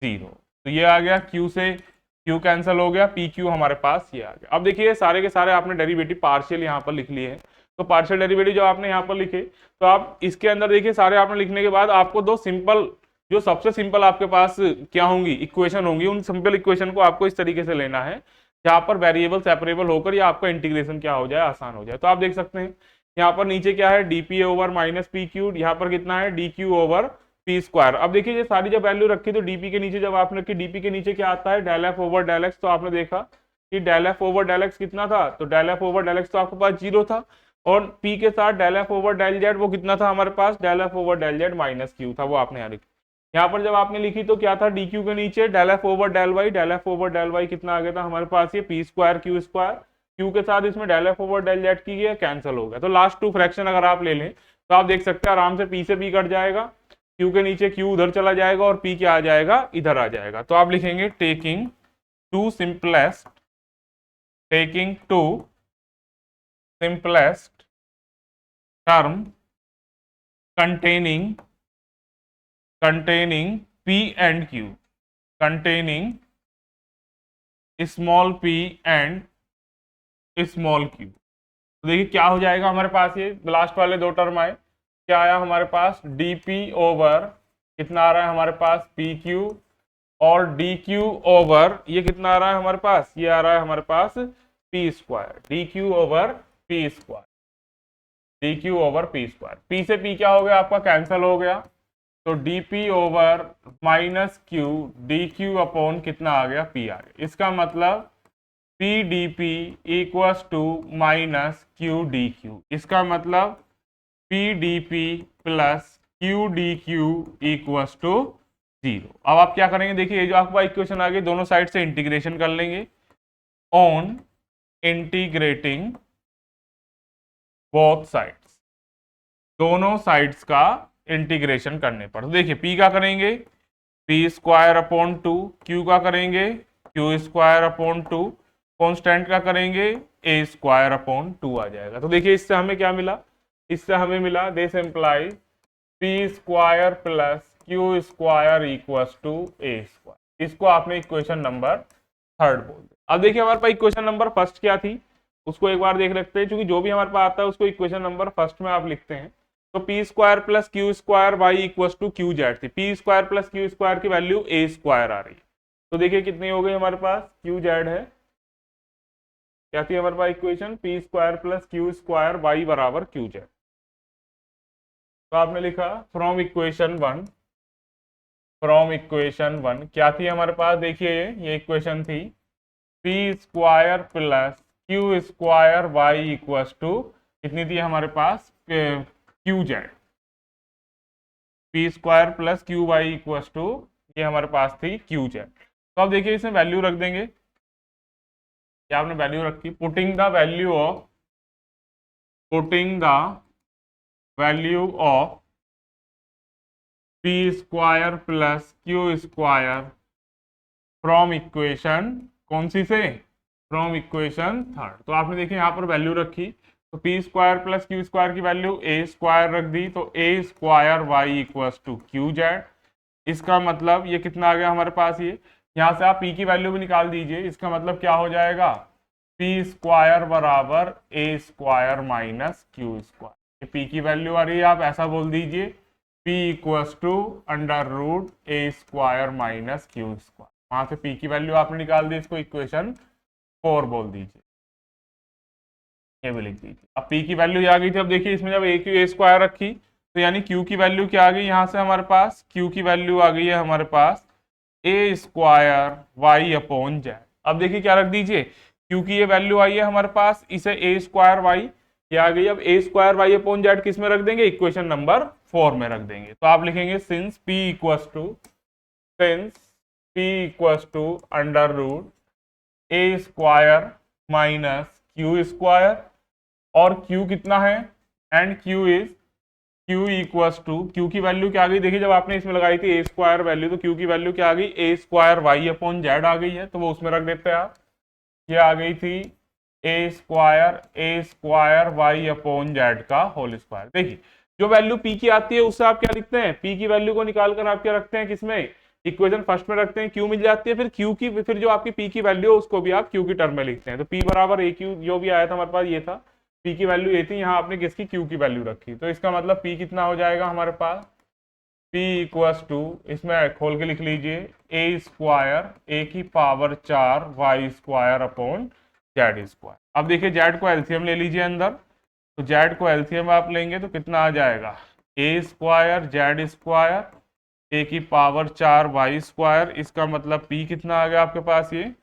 0, तो ये आ गया क्यू से क्यू कैंसिल हो गया, पी क्यू हमारे पास ये आ गया। अब देखिए सारे के सारे आपने डेरिवेटिव पार्शियल यहाँ पर लिख लिए हैं, तो पार्शियल डेरिवेटिव जब आपने यहाँ पर लिखे तो आप इसके अंदर देखिए सारे आपने लिखने के बाद आपको दो सिंपल, जो सबसे सिंपल आपके पास क्या होंगी इक्वेशन होंगी, उन सिंपल इक्वेशन को आपको इस तरीके से लेना है जहां पर वेरिएबल सेपरेबल होकर या आपका इंटीग्रेशन क्या हो जाए आसान हो जाए। तो आप देख सकते हैं यहाँ पर नीचे क्या है DP over minus p Q, यहाँ पर कितना है d Q over P square. अब देखिए ये सारी जब वैल्यू रखी तो डीपी के नीचे जब आपने रखी डीपी के नीचे क्या आता है del f over del x, तो आपने देखा कि del f over del x कितना था, तो del f over del x तो आपके पास 0 था, और पी के साथ del f over del z वो कितना था हमारे पास del f over del z minus q था, वो आपने यहाँ लिखा। यहाँ पर जब आपने लिखी तो क्या था डी क्यू के नीचे del f over del y, del f over del y कितना आ गया था हमारे पास ये पी स्क्वायर क्यू के साथ इसमें del f over del z की कैंसिल हो गया। तो लास्ट टू फ्रैक्शन अगर आप ले लें तो आप देख सकते हैं आराम से पी से पी कट जाएगा, क्यू के नीचे क्यू उधर चला जाएगा और पी क्या आ जाएगा इधर आ जाएगा। तो आप लिखेंगे taking to simplest term containing P and Q, containing small p and small q. तो देखिए क्या हो जाएगा हमारे पास, ये लास्ट वाले दो टर्म आए, क्या आया हमारे पास, dp ओवर कितना आ रहा है हमारे पास pq, और dq ओवर ये कितना आ रहा है हमारे पास, ये आ रहा है हमारे पास p square, dq over p square, dq over p square. p से p क्या हो गया आपका, कैंसिल हो गया, तो dp over minus q dq upon कितना आ गया, p आ गया। इसका मतलब p dp equals to minus q dq, इसका मतलब p dp plus q dq equals to 0। अब आप क्या करेंगे, देखिए ये जो आपका इक्वेशन आ गई, दोनों साइड से इंटीग्रेशन कर लेंगे, ऑन इंटीग्रेटिंग बोथ साइड्स, दोनों साइड्स का इंटीग्रेशन करने पर, तो देखिए p का करेंगे p स्क्वायर अपॉन 2, q का करेंगे q स्क्वायर अपॉन 2, कॉन्स्टेंट का करेंगे a स्क्वायर अपॉन 2 आ जाएगा। तो देखिए इससे हमें क्या मिला, इससे हमें मिला this implies p square plus q square equals to a square. इसको आपने इक्वेशन नंबर 3 बोल दिया। अब देखिए हमारे पास इक्वेशन नंबर फर्स्ट क्या थी, उसको एक बार देख लेते हैं, क्योंकि जो भी हमारे पास आता है उसको इक्वेशन नंबर फर्स्ट में आप लिखते हैं। तो p square plus q square y equal to q z थी, p square plus q square की वैल्यू ए स्क्वायर आ रही है। तो देखिए कितनी हो गई हमारे पास, क्यू जेड है, क्या थी हमारे पास equation, p square plus q square y बराबर क्यू जेड। तो आपने लिखा from equation one, from equation one क्या थी हमारे पास, देखिए ये इक्वेशन थी p square plus q square y equal to कितनी थी हमारे पास, q z, p square plus q y equal to ये हमारे पास थी क्यू जेड। तो अब देखिए इसमें वैल्यू रख देंगे, क्या आपने वैल्यू रखी, putting the value of, putting the value of P square plus q square from equation, कौन सी से, फ्रॉम इक्वेशन थर्ड। तो आपने देखिए यहाँ पर वैल्यू रखी, तो p square plus q square की वैल्यू ए स्क्वायर रख दी, तो a square y equals to q z. इसका मतलब ये कितना आ गया हमारे पास, ये यहाँ से आप पी की वैल्यू भी निकाल दीजिए, इसका मतलब क्या हो जाएगा, पी स्क्वायर बराबर a square minus q square. ये पी की वैल्यू आ रही है, आप ऐसा बोल दीजिए p equals to under root a square minus q square. वहां से p की वैल्यू आपने निकाल दी, इसको इक्वेशन 4 बोल दीजिए, ये भी लिख दीजिए। अब p की वैल्यू आ गई थी, अब देखिए इसमें जब a की a स्क्वायर रखी तो यानी q की वैल्यू क्या आ गई, यहाँ से हमारे पास q की वैल्यू आ गई है हमारे पास ए स्क्वायर वाई अपॉन जेड। अब देखिए क्या रख दीजिए, q की ये वैल्यू आई है हमारे पास, इसे ए स्क्वायर वाई ये आ गई, अब ए स्क्वायर वाई अपॉन जेड किस में रख देंगे, इक्वेशन नंबर 4 में रख देंगे। तो आप लिखेंगे since p equals to under root a square minus q square, और q कितना है, and q is q equals to, q की वैल्यू क्या आ गई, देखिए जब आपने इसमें लगाई थी ए स्क्वायर वैल्यू, तो q की वैल्यू क्या आ गई, a square y upon z आ गई है, तो वो उसमें रख देते हैं आप। ये आ गई थी a square y upon Z का होल स्क्वायर। देखिए जो वैल्यू p की आती है उससे आप क्या लिखते हैं, p की वैल्यू को निकाल कर आप क्या रखते हैं, किसमें, इक्वेशन फर्स्ट में रखते हैं, q मिल जाती है, फिर q की, फिर जो आपकी p की वैल्यू है उसको भी आप q की टर्म में लिखते हैं। तो p बराबर ए क्यू, जो भी आया था हमारे पास ये था, p की वैल्यू ये थी, यहाँ आपने किसकी, q की वैल्यू रखी, तो इसका मतलब p कितना हो जाएगा हमारे पास, p इक्वल्स टू, इसमें खोल के लिख लीजिए ए स्क्वायर ए की power 4 y square upon z square. अब देखिए जेड को एलसीएम ले लीजिए अंदर, तो जेड को एलसीएम आप लेंगे तो कितना आ जाएगा, a square z square a की पावर 4 वाई स्क्वायर। इसका मतलब p कितना आ गया आपके पास, ये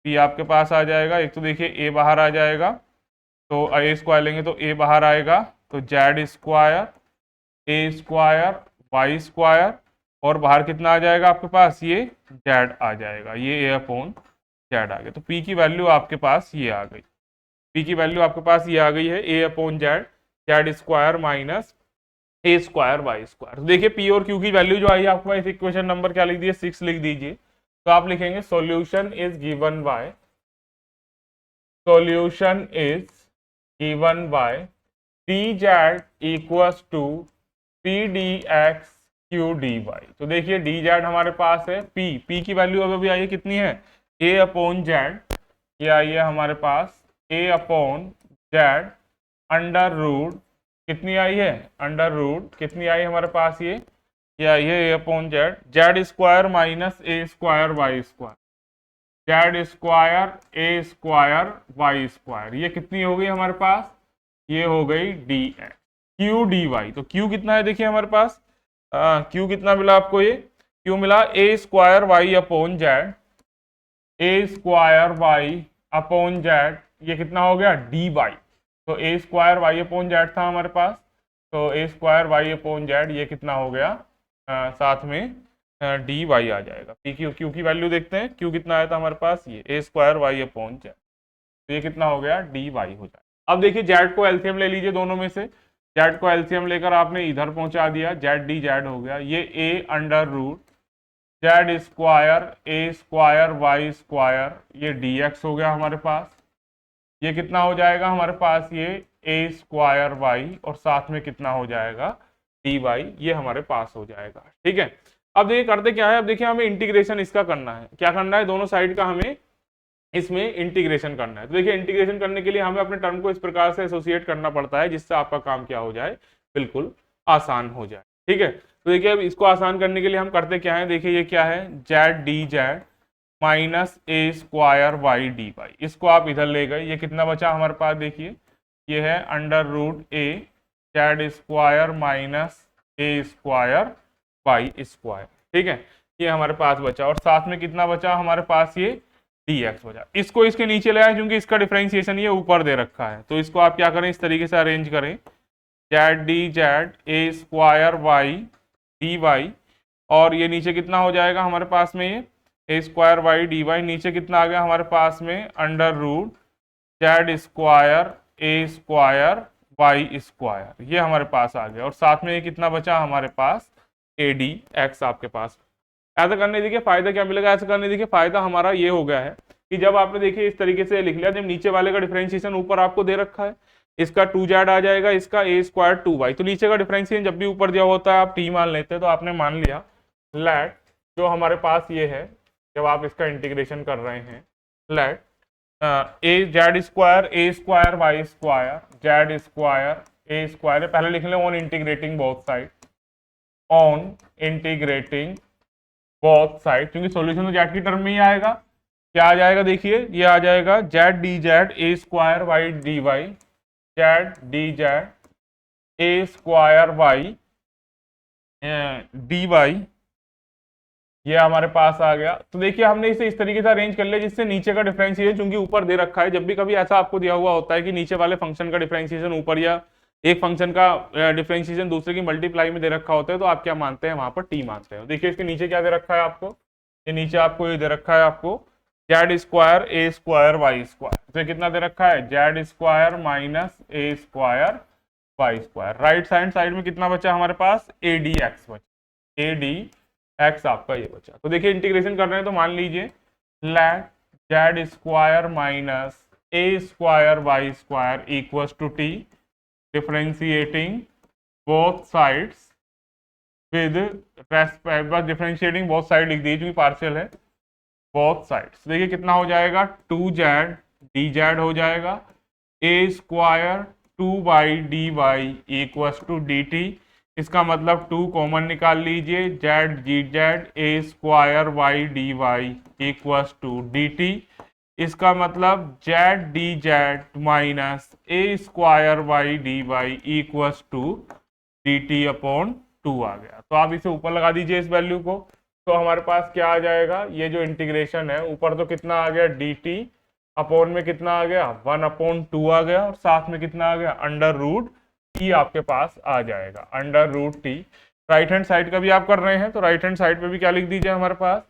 p आपके पास आ जाएगा, एक तो देखिए a बाहर आ जाएगा, तो ए स्क्वायर लेंगे तो a बाहर आएगा, तो Z square a square y square, और बाहर कितना आ जाएगा आपके पास, ये जेड आ जाएगा, ये ए अपॉन जेड आ गया। तो p की वैल्यू आपके पास ये आ गई, p की वैल्यू आपके पास ये आ गई है, a upon z, z square minus a square y square. तो देखिए p और q की वैल्यू जो आई है आपके पास, इक्वेशन नंबर क्या लिख दिए, 6 लिख दीजिए। तो आप लिखेंगे solution is given by, solution is given by d z equals to p d x q d y. तो देखिए डी जेड हमारे पास है, p की वैल्यू अभी आई है कितनी है, a अपॉन जेड, ये आई है हमारे पास ए अपॉन जेड अंडर रूट कितनी आई है, अंडर रूट कितनी आई हमारे पास, ये आई है a upon z, z square minus a square y square, z square a square y square, ये कितनी हो गई हमारे पास, ये हो गई d x q d y. तो क्यू कितना है देखिए हमारे पास, क्यू कितना मिला आपको, ये क्यू मिला ए square y upon Z, a square y upon Z, ये कितना हो गया डी वाई। तो a square y upon Z था हमारे पास, तो a square y upon Z ये कितना हो गया, साथ में डी वाई आ जाएगा। पी क्यू, क्यू की वैल्यू देखते हैं, क्यू कितना आया था हमारे पास, ये ए स्क्वायर वाई अपॉन जेड, तो ये कितना हो गया डी वाई हो जाएगा। अब देखिए जेड को एलसीएम ले लीजिए दोनों में से, जेड को एलसीएम लेकर आपने इधर पहुंचा दिया, जेड डी जेड हो गया, ये A under root Z square a square y square, ये डी एक्स हो गया हमारे पास, ये कितना हो जाएगा हमारे पास, ये ए स्क्वायर वाई और साथ में कितना हो जाएगा डी वाई, ये हमारे पास हो जाएगा। ठीक है, अब देखिए करते क्या है, अब देखिए हमें इंटीग्रेशन इसका करना है, क्या करना है, दोनों साइड का हमें इसमें इंटीग्रेशन करना है। तो देखिए इंटीग्रेशन करने के लिए हमें अपने टर्म को इस प्रकार से एसोसिएट करना पड़ता है जिससे आपका काम क्या हो जाए, बिल्कुल आसान हो जाए। ठीक है, तो देखिए अब इसको आसान करने के लिए हम करते क्या है, देखिए ये क्या है, Z d z minus a square y d Y, इसको आप इधर ले गए, ये कितना बचा हमारे पास, देखिए ये है under root A z square minus a square y square. ठीक है, ये हमारे पास बचा और साथ में कितना बचा हमारे पास, ये डी एक्स बचा। इसको इसके नीचे ले आए क्योंकि इसका डिफरेंशिएशन ये ऊपर दे रखा है, तो इसको आप क्या करें, इस तरीके से अरेंज करें, z d z a square y d y, और ये नीचे कितना हो जाएगा हमारे पास में, ये ए स्क्वायर वाई डी वाई, नीचे कितना आ गया हमारे पास में under root Z square a square y square, ये हमारे पास आ गया और साथ में ये कितना बचा हमारे पास, ए डी एक्स आपके पास। ऐसा करने देखिए फायदा क्या मिलेगा, ऐसा करने देखिए फायदा हमारा ये हो गया है कि जब आपने देखिए इस तरीके से लिख लिया, जब नीचे वाले का डिफरेंशिएशन ऊपर आपको दे रखा है, इसका टू जेड आ जाएगा, इसका ए स्क्वायर टू वाई, तो नीचे का डिफरेंशिएशन जब भी ऊपर दिया होता है आप टी मान लेते हैं, तो आपने मान लिया लेट जो हमारे पास ये है, जब आप इसका इंटीग्रेशन कर रहे हैं, let a z square y square z square a square, पहले लिख लें on integrating both side, on integrating both side, क्योंकि सॉल्यूशन तो जेड की टर्म में ही आएगा, क्या आ जाएगा देखिए, ये आ जाएगा z d z a square y d y, z d z a square y d y, ये हमारे पास आ गया। तो देखिए हमने इसे इस तरीके से अरेंज कर लिया जिससे नीचे का डिफरेंशिएशन चूंकि ऊपर दे रखा है, जब भी कभी ऐसा आपको दिया हुआ होता है कि नीचे वाले फंक्शन का डिफरेंशिएशन ऊपर या एक फंक्शन का डिफरेंशिएशन दूसरे की मल्टीप्लाई में दे रखा होता है, तो आप क्या मानते हैं, वहां पर टी मानते हैं। देखिए इसके नीचे क्या दे रखा है आपको, ये नीचे आपको ये दे रखा है आपको z square a square y square, तो कितना दे रखा है, z square minus a square y square, right hand side में कितना बचा हमारे पास, ए डी एक्स बचा, ए डी एक्स आपका ये बचा। तो देखिए इंटीग्रेशन कर रहे हैं तो मान लीजिए let z square minus a square y square equals to t, differentiating both sides with respect, बस डिफरेंशिएटिंग बोथ साइड लिख दीजिए क्योंकि पार्शियल है, बोथ साइड्स। देखिए कितना हो जाएगा, टू जेड डी जेड हो जाएगा, a square two y d y equals to d t, इसका मतलब टू कॉमन निकाल लीजिए, z g z a square y d y equals to d t, इसका मतलब z d z minus a square y d y equals to d t upon two आ गया। तो आप इसे ऊपर लगा दीजिए इस वैल्यू को, तो हमारे पास क्या आ जाएगा, ये जो इंटीग्रेशन है ऊपर तो कितना आ गया डी टी, अपॉन में कितना आ गया 1/2 आ गया, और साथ में कितना आ गया अंडर रूट टी आपके पास आ जाएगा, under root t. Right hand side का भी आप कर रहे हैं तो राइट हैंड साइड पे भी क्या लिख दीजिए हमारे पास,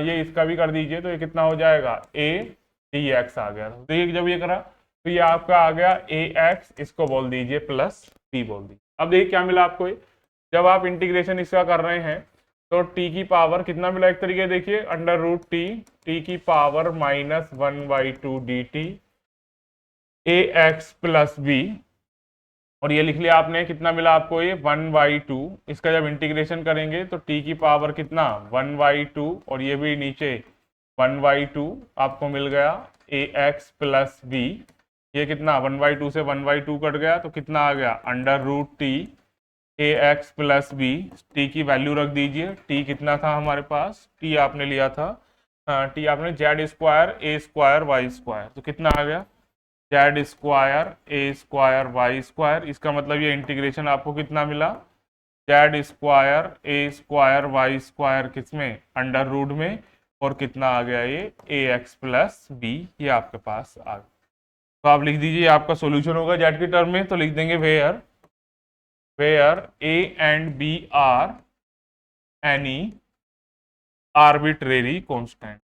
ये इसका भी कर दीजिए, तो ये कितना हो जाएगा ए डी एक्स आ गया। तो देखिए जब ये करा तो ये आपका आ गया ए एक्स, इसको बोल दीजिए प्लस बी बोल दीजिए। अब देखिए क्या मिला आपको, जब आप इंटीग्रेशन इसका कर रहे हैं तो टी की पावर कितना मिला, एक तरीके देखिए अंडर रूट टी की power -1/2 d t a x plus b, और ये लिख लिया आपने, कितना मिला आपको ये 1/2, इसका जब इंटीग्रेशन करेंगे तो टी की पावर कितना 1/2 और ये भी नीचे 1/2 आपको मिल गया ए एक्स प्लस बी, ये कितना 1/2 से 1/2 कट गया तो कितना आ गया √t ax+b। टी की वैल्यू रख दीजिए, टी कितना था हमारे पास, टी आपने लिया था टी आपने z² a² y², तो कितना आ गया z² a² y²। इसका मतलब ये इंटीग्रेशन आपको कितना मिला z² a² y² किसमें अंडर रूट में, और कितना आ गया ये ax+b, ये आपके पास आ गया। तो आप लिख दीजिए आपका सॉल्यूशन होगा जेड के टर्म में, तो लिख देंगे where a and b are any arbitrary constant.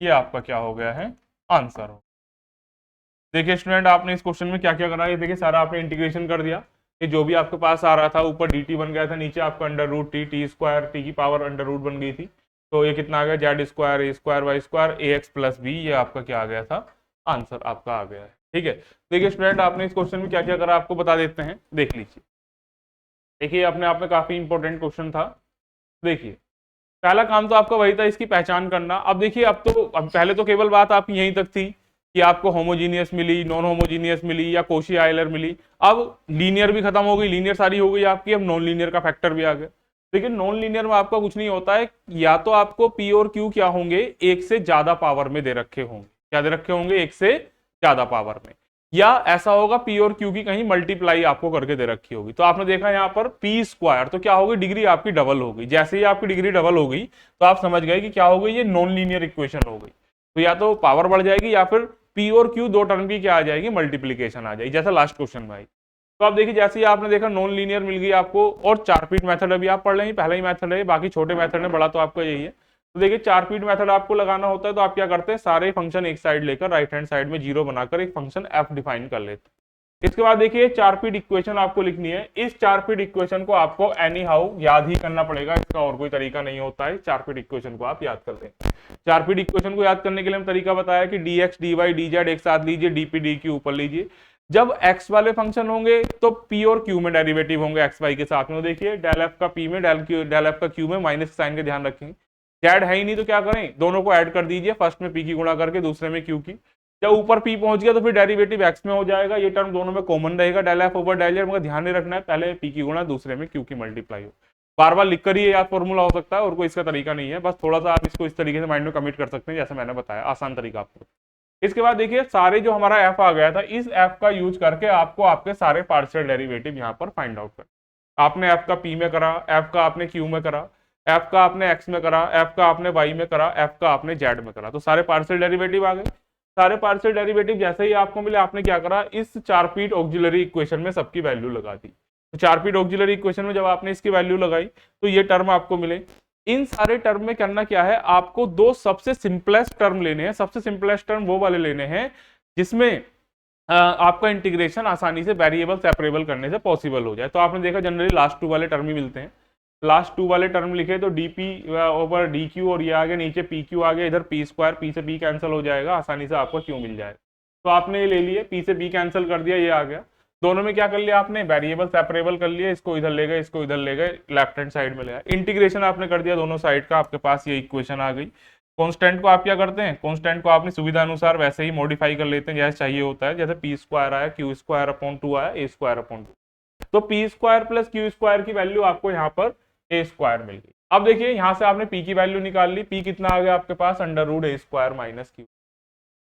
ये आपका क्या हो गया है, आंसर हो। देखिए स्टूडेंट, आपने इस क्वेश्चन में क्या क्या करा, ये देखिए सारा आपने इंटीग्रेशन कर दिया। ये जो भी आपके पास आ रहा था, ऊपर dt बन गया था, नीचे आपका अंडर रूट टी की पावर अंडर रूट बन गई थी, तो ये कितना आ गया z² a² y² ax+b, ये आपका क्या आ गया था, आंसर आपका आ गया है। ठीक है, देखिए स्टूडेंट, आपने इस क्वेश्चन में क्या क्या करा आपको बता देते हैं, देख लीजिए। देखिए अपने आप में काफी इंपॉर्टेंट क्वेश्चन था। देखिए पहला काम तो आपका वही था, इसकी पहचान करना। अब देखिए अब पहले तो केवल बात आपकी यहीं तक थी कि आपको होमोजीनियस मिली, नॉन होमोजीनियस मिली या कोशी आयलर मिली। अब लीनियर भी खत्म हो गई, लीनियर सारी हो गई आपकी, अब नॉन लीनियर का फैक्टर भी आ गया। देखिए नॉन लीनियर में आपका कुछ नहीं होता है, या तो आपको पी और क्यू क्या होंगे, एक से ज्यादा पावर में दे रखे होंगे। क्या दे रखे होंगे, एक से ज्यादा पावर में, या ऐसा होगा पी और क्यू की कहीं मल्टीप्लाई आपको करके दे रखी होगी। तो आपने देखा यहाँ पर p², तो क्या होगी, डिग्री आपकी डबल हो गई। जैसे ही आपकी डिग्री डबल हो गई तो आप समझ गए कि क्या हो गई, ये नॉन लीनियर इक्वेशन हो गई। तो या तो पावर बढ़ जाएगी या फिर पी और क्यू दो टर्म की क्या आ जाएगी, मल्टीप्लीकेशन आ जाएगी, जैसा लास्ट क्वेश्चन में आई। तो आप देखिए जैसे ही आपने देखा नॉन लीनियर मिल गई आपको, और 4 फीट मेथड अभी आप पढ़ लेंगे, पहला ही मेथड है, बाकी छोटे मेथड में बड़ा तो आपका यही है। तो देखिए 4 फीट मेथड आपको लगाना होता है, तो आप क्या करते हैं, सारे फंक्शन एक साइड लेकर राइट हैंड साइड में 0 बनाकर एक फंक्शन f डिफाइन कर लेते हैं। इसके बाद देखिए 4 फीट इक्वेशन आपको लिखनी है। इस 4 फीट इक्वेशन को आपको एनी हाउ याद ही करना पड़ेगा, इसका और कोई तरीका नहीं होता है। 4 फीट इक्वेशन को आप याद कर लें। 4 फीट इक्वेशन को याद करने के लिए हम तरीका बताया कि dx dy dz एक साथ लीजिए, dp dq ऊपर लीजिए। जब x वाले फंक्शन होंगे तो p और q में डेरिवेटिव होंगे x y के साथ में। देखिए डेल f का p में, डेल f का q में, माइनस साइन का ध्यान रखेंगे। z है ही नहीं तो क्या करें, दोनों को ऐड कर दीजिए, फर्स्ट में p की गुणा करके, दूसरे में q की। जब ऊपर p पहुंच गया तो फिर डेरिवेटिव x में हो जाएगा, ये टर्म दोनों में कॉमन रहेगा, del f over del z, मगर ध्यान नहीं रखना है पहले p की गुणा, दूसरे में q की मल्टीप्लाई हो। बार बार लिख कर ही याद फॉर्मूला हो सकता है, और कोई इसका तरीका नहीं है, बस थोड़ा सा आप इसको इस तरीके से माइंड में कमिट कर सकते हैं जैसे मैंने बताया, आसान तरीका आपको। इसके बाद देखिए सारे जो हमारा f आ गया था, इस f का यूज करके आपको आपके सारे पार्शियल डेरिवेटिव यहाँ पर फाइंड आउट कर। आपने f का p में करा, f का आपने q में करा, f का आपने x में करा, f का आपने y में करा, f का आपने z में करा, तो सारे पार्शियल डेरिवेटिव आ गए। सारे पार्शियल डेरिवेटिव जैसे ही आपको मिले, आपने क्या करा, इस 4 फीट ऑक्सिलरी इक्वेशन में सबकी वैल्यू लगा दी। तो 4 फीट ऑक्सिलरी इक्वेशन में जब आपने इसकी वैल्यू लगाई तो ये टर्म आपको मिले। इन सारे टर्म में करना क्या है, आपको दो सबसे सिंपलेस्ट टर्म लेने हैं। सबसे सिंपलेस्ट टर्म वो वाले लेने हैं जिसमें आपका इंटीग्रेशन आसानी से वेरिएबल सेपरेबल करने से पॉसिबल हो जाए। तो आपने देखा जनरली लास्ट 2 वाले टर्म ही मिलते हैं। लास्ट 2 वाले टर्म लिखे तो dp ओवर dq, और ये आ गया नीचे pq आ गया, इधर p², p से p कैंसिल हो जाएगा, आसानी से आपको q मिल जाएगा। तो आपने ये ले लिए, p से p कैंसिल कर दिया, ये आ गया। दोनों में क्या कर लिया आपने, वेरिएबल सेपरेबल कर लिया, इसको इधर ले गए, इसको इधर ले गए, लेफ्ट हैंड साइड में ले आए, इंटीग्रेशन आपने कर दिया दोनों साइड का, आपके पास ये इक्वेशन आ गई। कांस्टेंट को आप क्या करते हैं, कांस्टेंट को आपने सुविधा अनुसार वैसे ही मॉडिफाई कर लेते हैं जैसे चाहिए होता है, जैसे p² आया, q² आया, a² तो p² प्लस q² की वैल्यू आपको यहाँ पर a² मिल गई। अब देखिए यहाँ से आपने p की वैल्यू निकाल ली, p कितना आ गया आपके पास, under root a² minus q।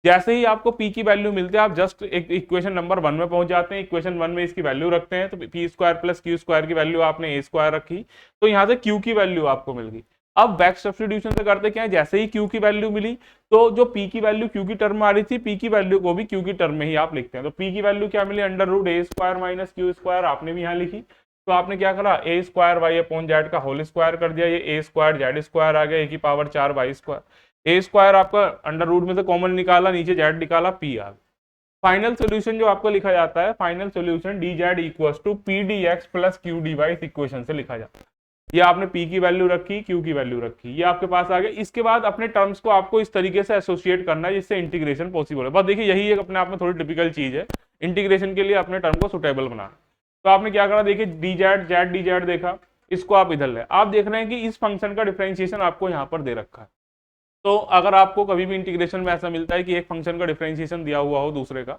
जैसे ही आपको p की वैल्यू मिलती है, आप जस्ट एक इक्वेशन नंबर 1 में पहुंच जाते हैं, इक्वेशन 1 में इसकी वैल्यू रखते हैं, तो p² प्लस q² की वैल्यू आपने a² रखी, तो यहाँ से q की वैल्यू आपको मिल गई। अब बैक सब्स्टिट्यूशन से करते क्या है, जैसे ही q की वैल्यू मिली तो जो p की वैल्यू q की टर्म में आ रही थी, p की वैल्यू को भी q की टर्म में ही आप लिखते हैं। तो p की वैल्यू क्या मिली, under root a² minus q² आपने भी यहाँ लिखी। तो आपने क्या करा, a² y अपॉन z का होल स्क्वायर कर दिया, ये a² z² आ गया, a की पावर 4 y²। a² आपका अंडर रूट में से कॉमन निकाला, नीचे z निकाला, p आ गया। फाइनल सोल्यूशन जो आपको लिखा जाता है, final solution dz equals to p dx plus q dy इस इक्वेशन से लिखा जाता है। ये आपने p की वैल्यू रखी, q की वैल्यू रखी, ये आपके पास आ गया। इसके बाद अपने टर्म्स को आपको इस तरीके से एसोसिएट करना है जिससे इंटीग्रेशन पॉसिबल है। बस देखिए यही एक अपने आप में थोड़ी टिपिकल चीज है, इंटीग्रेशन के लिए अपने टर्म को सुटेबल बनाना। तो आपने क्या करा, देखिए dz z dz देखा, इसको आप इधर ले, आप देख रहे हैं कि इस फंक्शन का डिफरेंशिएशन आपको यहाँ पर दे रखा है। तो अगर आपको कभी भी इंटीग्रेशन में ऐसा मिलता है कि एक फंक्शन का डिफरेंशिएशन दिया हुआ हो दूसरे का,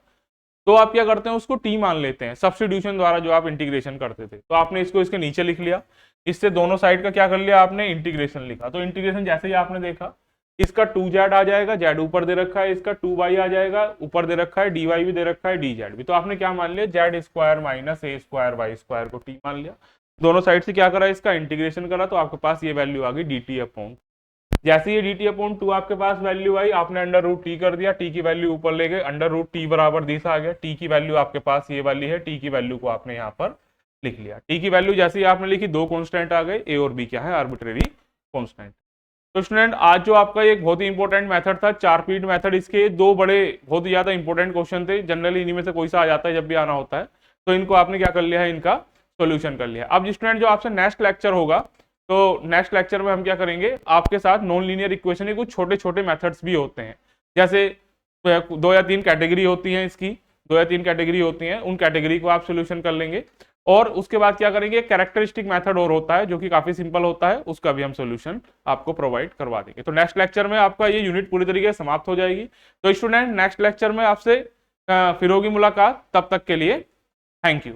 तो आप क्या करते हैं, उसको टी मान लेते हैं सब्स्टिट्यूशन द्वारा जो आप इंटीग्रेशन करते थे। तो आपने इसको इसके नीचे लिख लिया, इससे दोनों साइड का क्या कर लिया आपने, इंटीग्रेशन लिखा। तो इंटीग्रेशन जैसे ही आपने देखा, इसका 2z आ जाएगा, z ऊपर दे रखा है, इसका 2y आ जाएगा, ऊपर दे रखा है, dy भी दे रखा है, dz भी। तो आपने क्या मान लिया, z square minus a square y square को t मान लिया। दोनों साइड से क्या करा, इसका इंटीग्रेशन करा, तो आपके पास ये वैल्यू आ गई dt अपॉन। जैसे ये dt अपॉन 2 आपके पास वैल्यू आई, आपने अंडर रूट टी कर दिया, टी की वैल्यू ऊपर ले गए, अंडर रूट टी बराबर दिस आ गया। टी की वैल्यू आपके पास ये वाली है, टी की वैल्यू को आपने यहाँ पर लिख लिया। टी की वैल्यू जैसे ही आपने लिखी, दो कॉन्स्टेंट आ गए, ए और बी क्या है, आर्बिट्रेरी कॉन्स्टेंट। तो स्टूडेंट आज जो आपका एक बहुत ही इंपॉर्टेंट मेथड था, 4 पीरियड मेथड, इसके दो बड़े बहुत ही ज्यादा इंपॉर्टेंट क्वेश्चन थे। जनरली इन्हीं में से कोई सा आ जाता है जब भी आना होता है, तो इनको आपने क्या कर लिया है, इनका सोल्यूशन कर लिया। अब स्टूडेंट जो आपसे नेक्स्ट लेक्चर होगा, तो नेक्स्ट लेक्चर में हम क्या करेंगे, आपके साथ नॉन लीनियर इक्वेशन के कुछ छोटे छोटे मेथड्स भी होते हैं। जैसे 2 या 3 कैटेगरी होती हैं इसकी, 2 या 3 कैटेगरी होती हैं, उन कैटेगरी को आप सोल्यूशन कर लेंगे। और उसके बाद क्या करेंगे, कैरेक्टरिस्टिक मेथड और होता है जो कि काफी सिंपल होता है, उसका भी हम सोल्यूशन आपको प्रोवाइड करवा देंगे। तो नेक्स्ट लेक्चर में आपका ये यूनिट पूरी तरीके से समाप्त हो जाएगी। तो स्टूडेंट नेक्स्ट लेक्चर में आपसे फिर होगी मुलाकात, तब तक के लिए थैंक यू।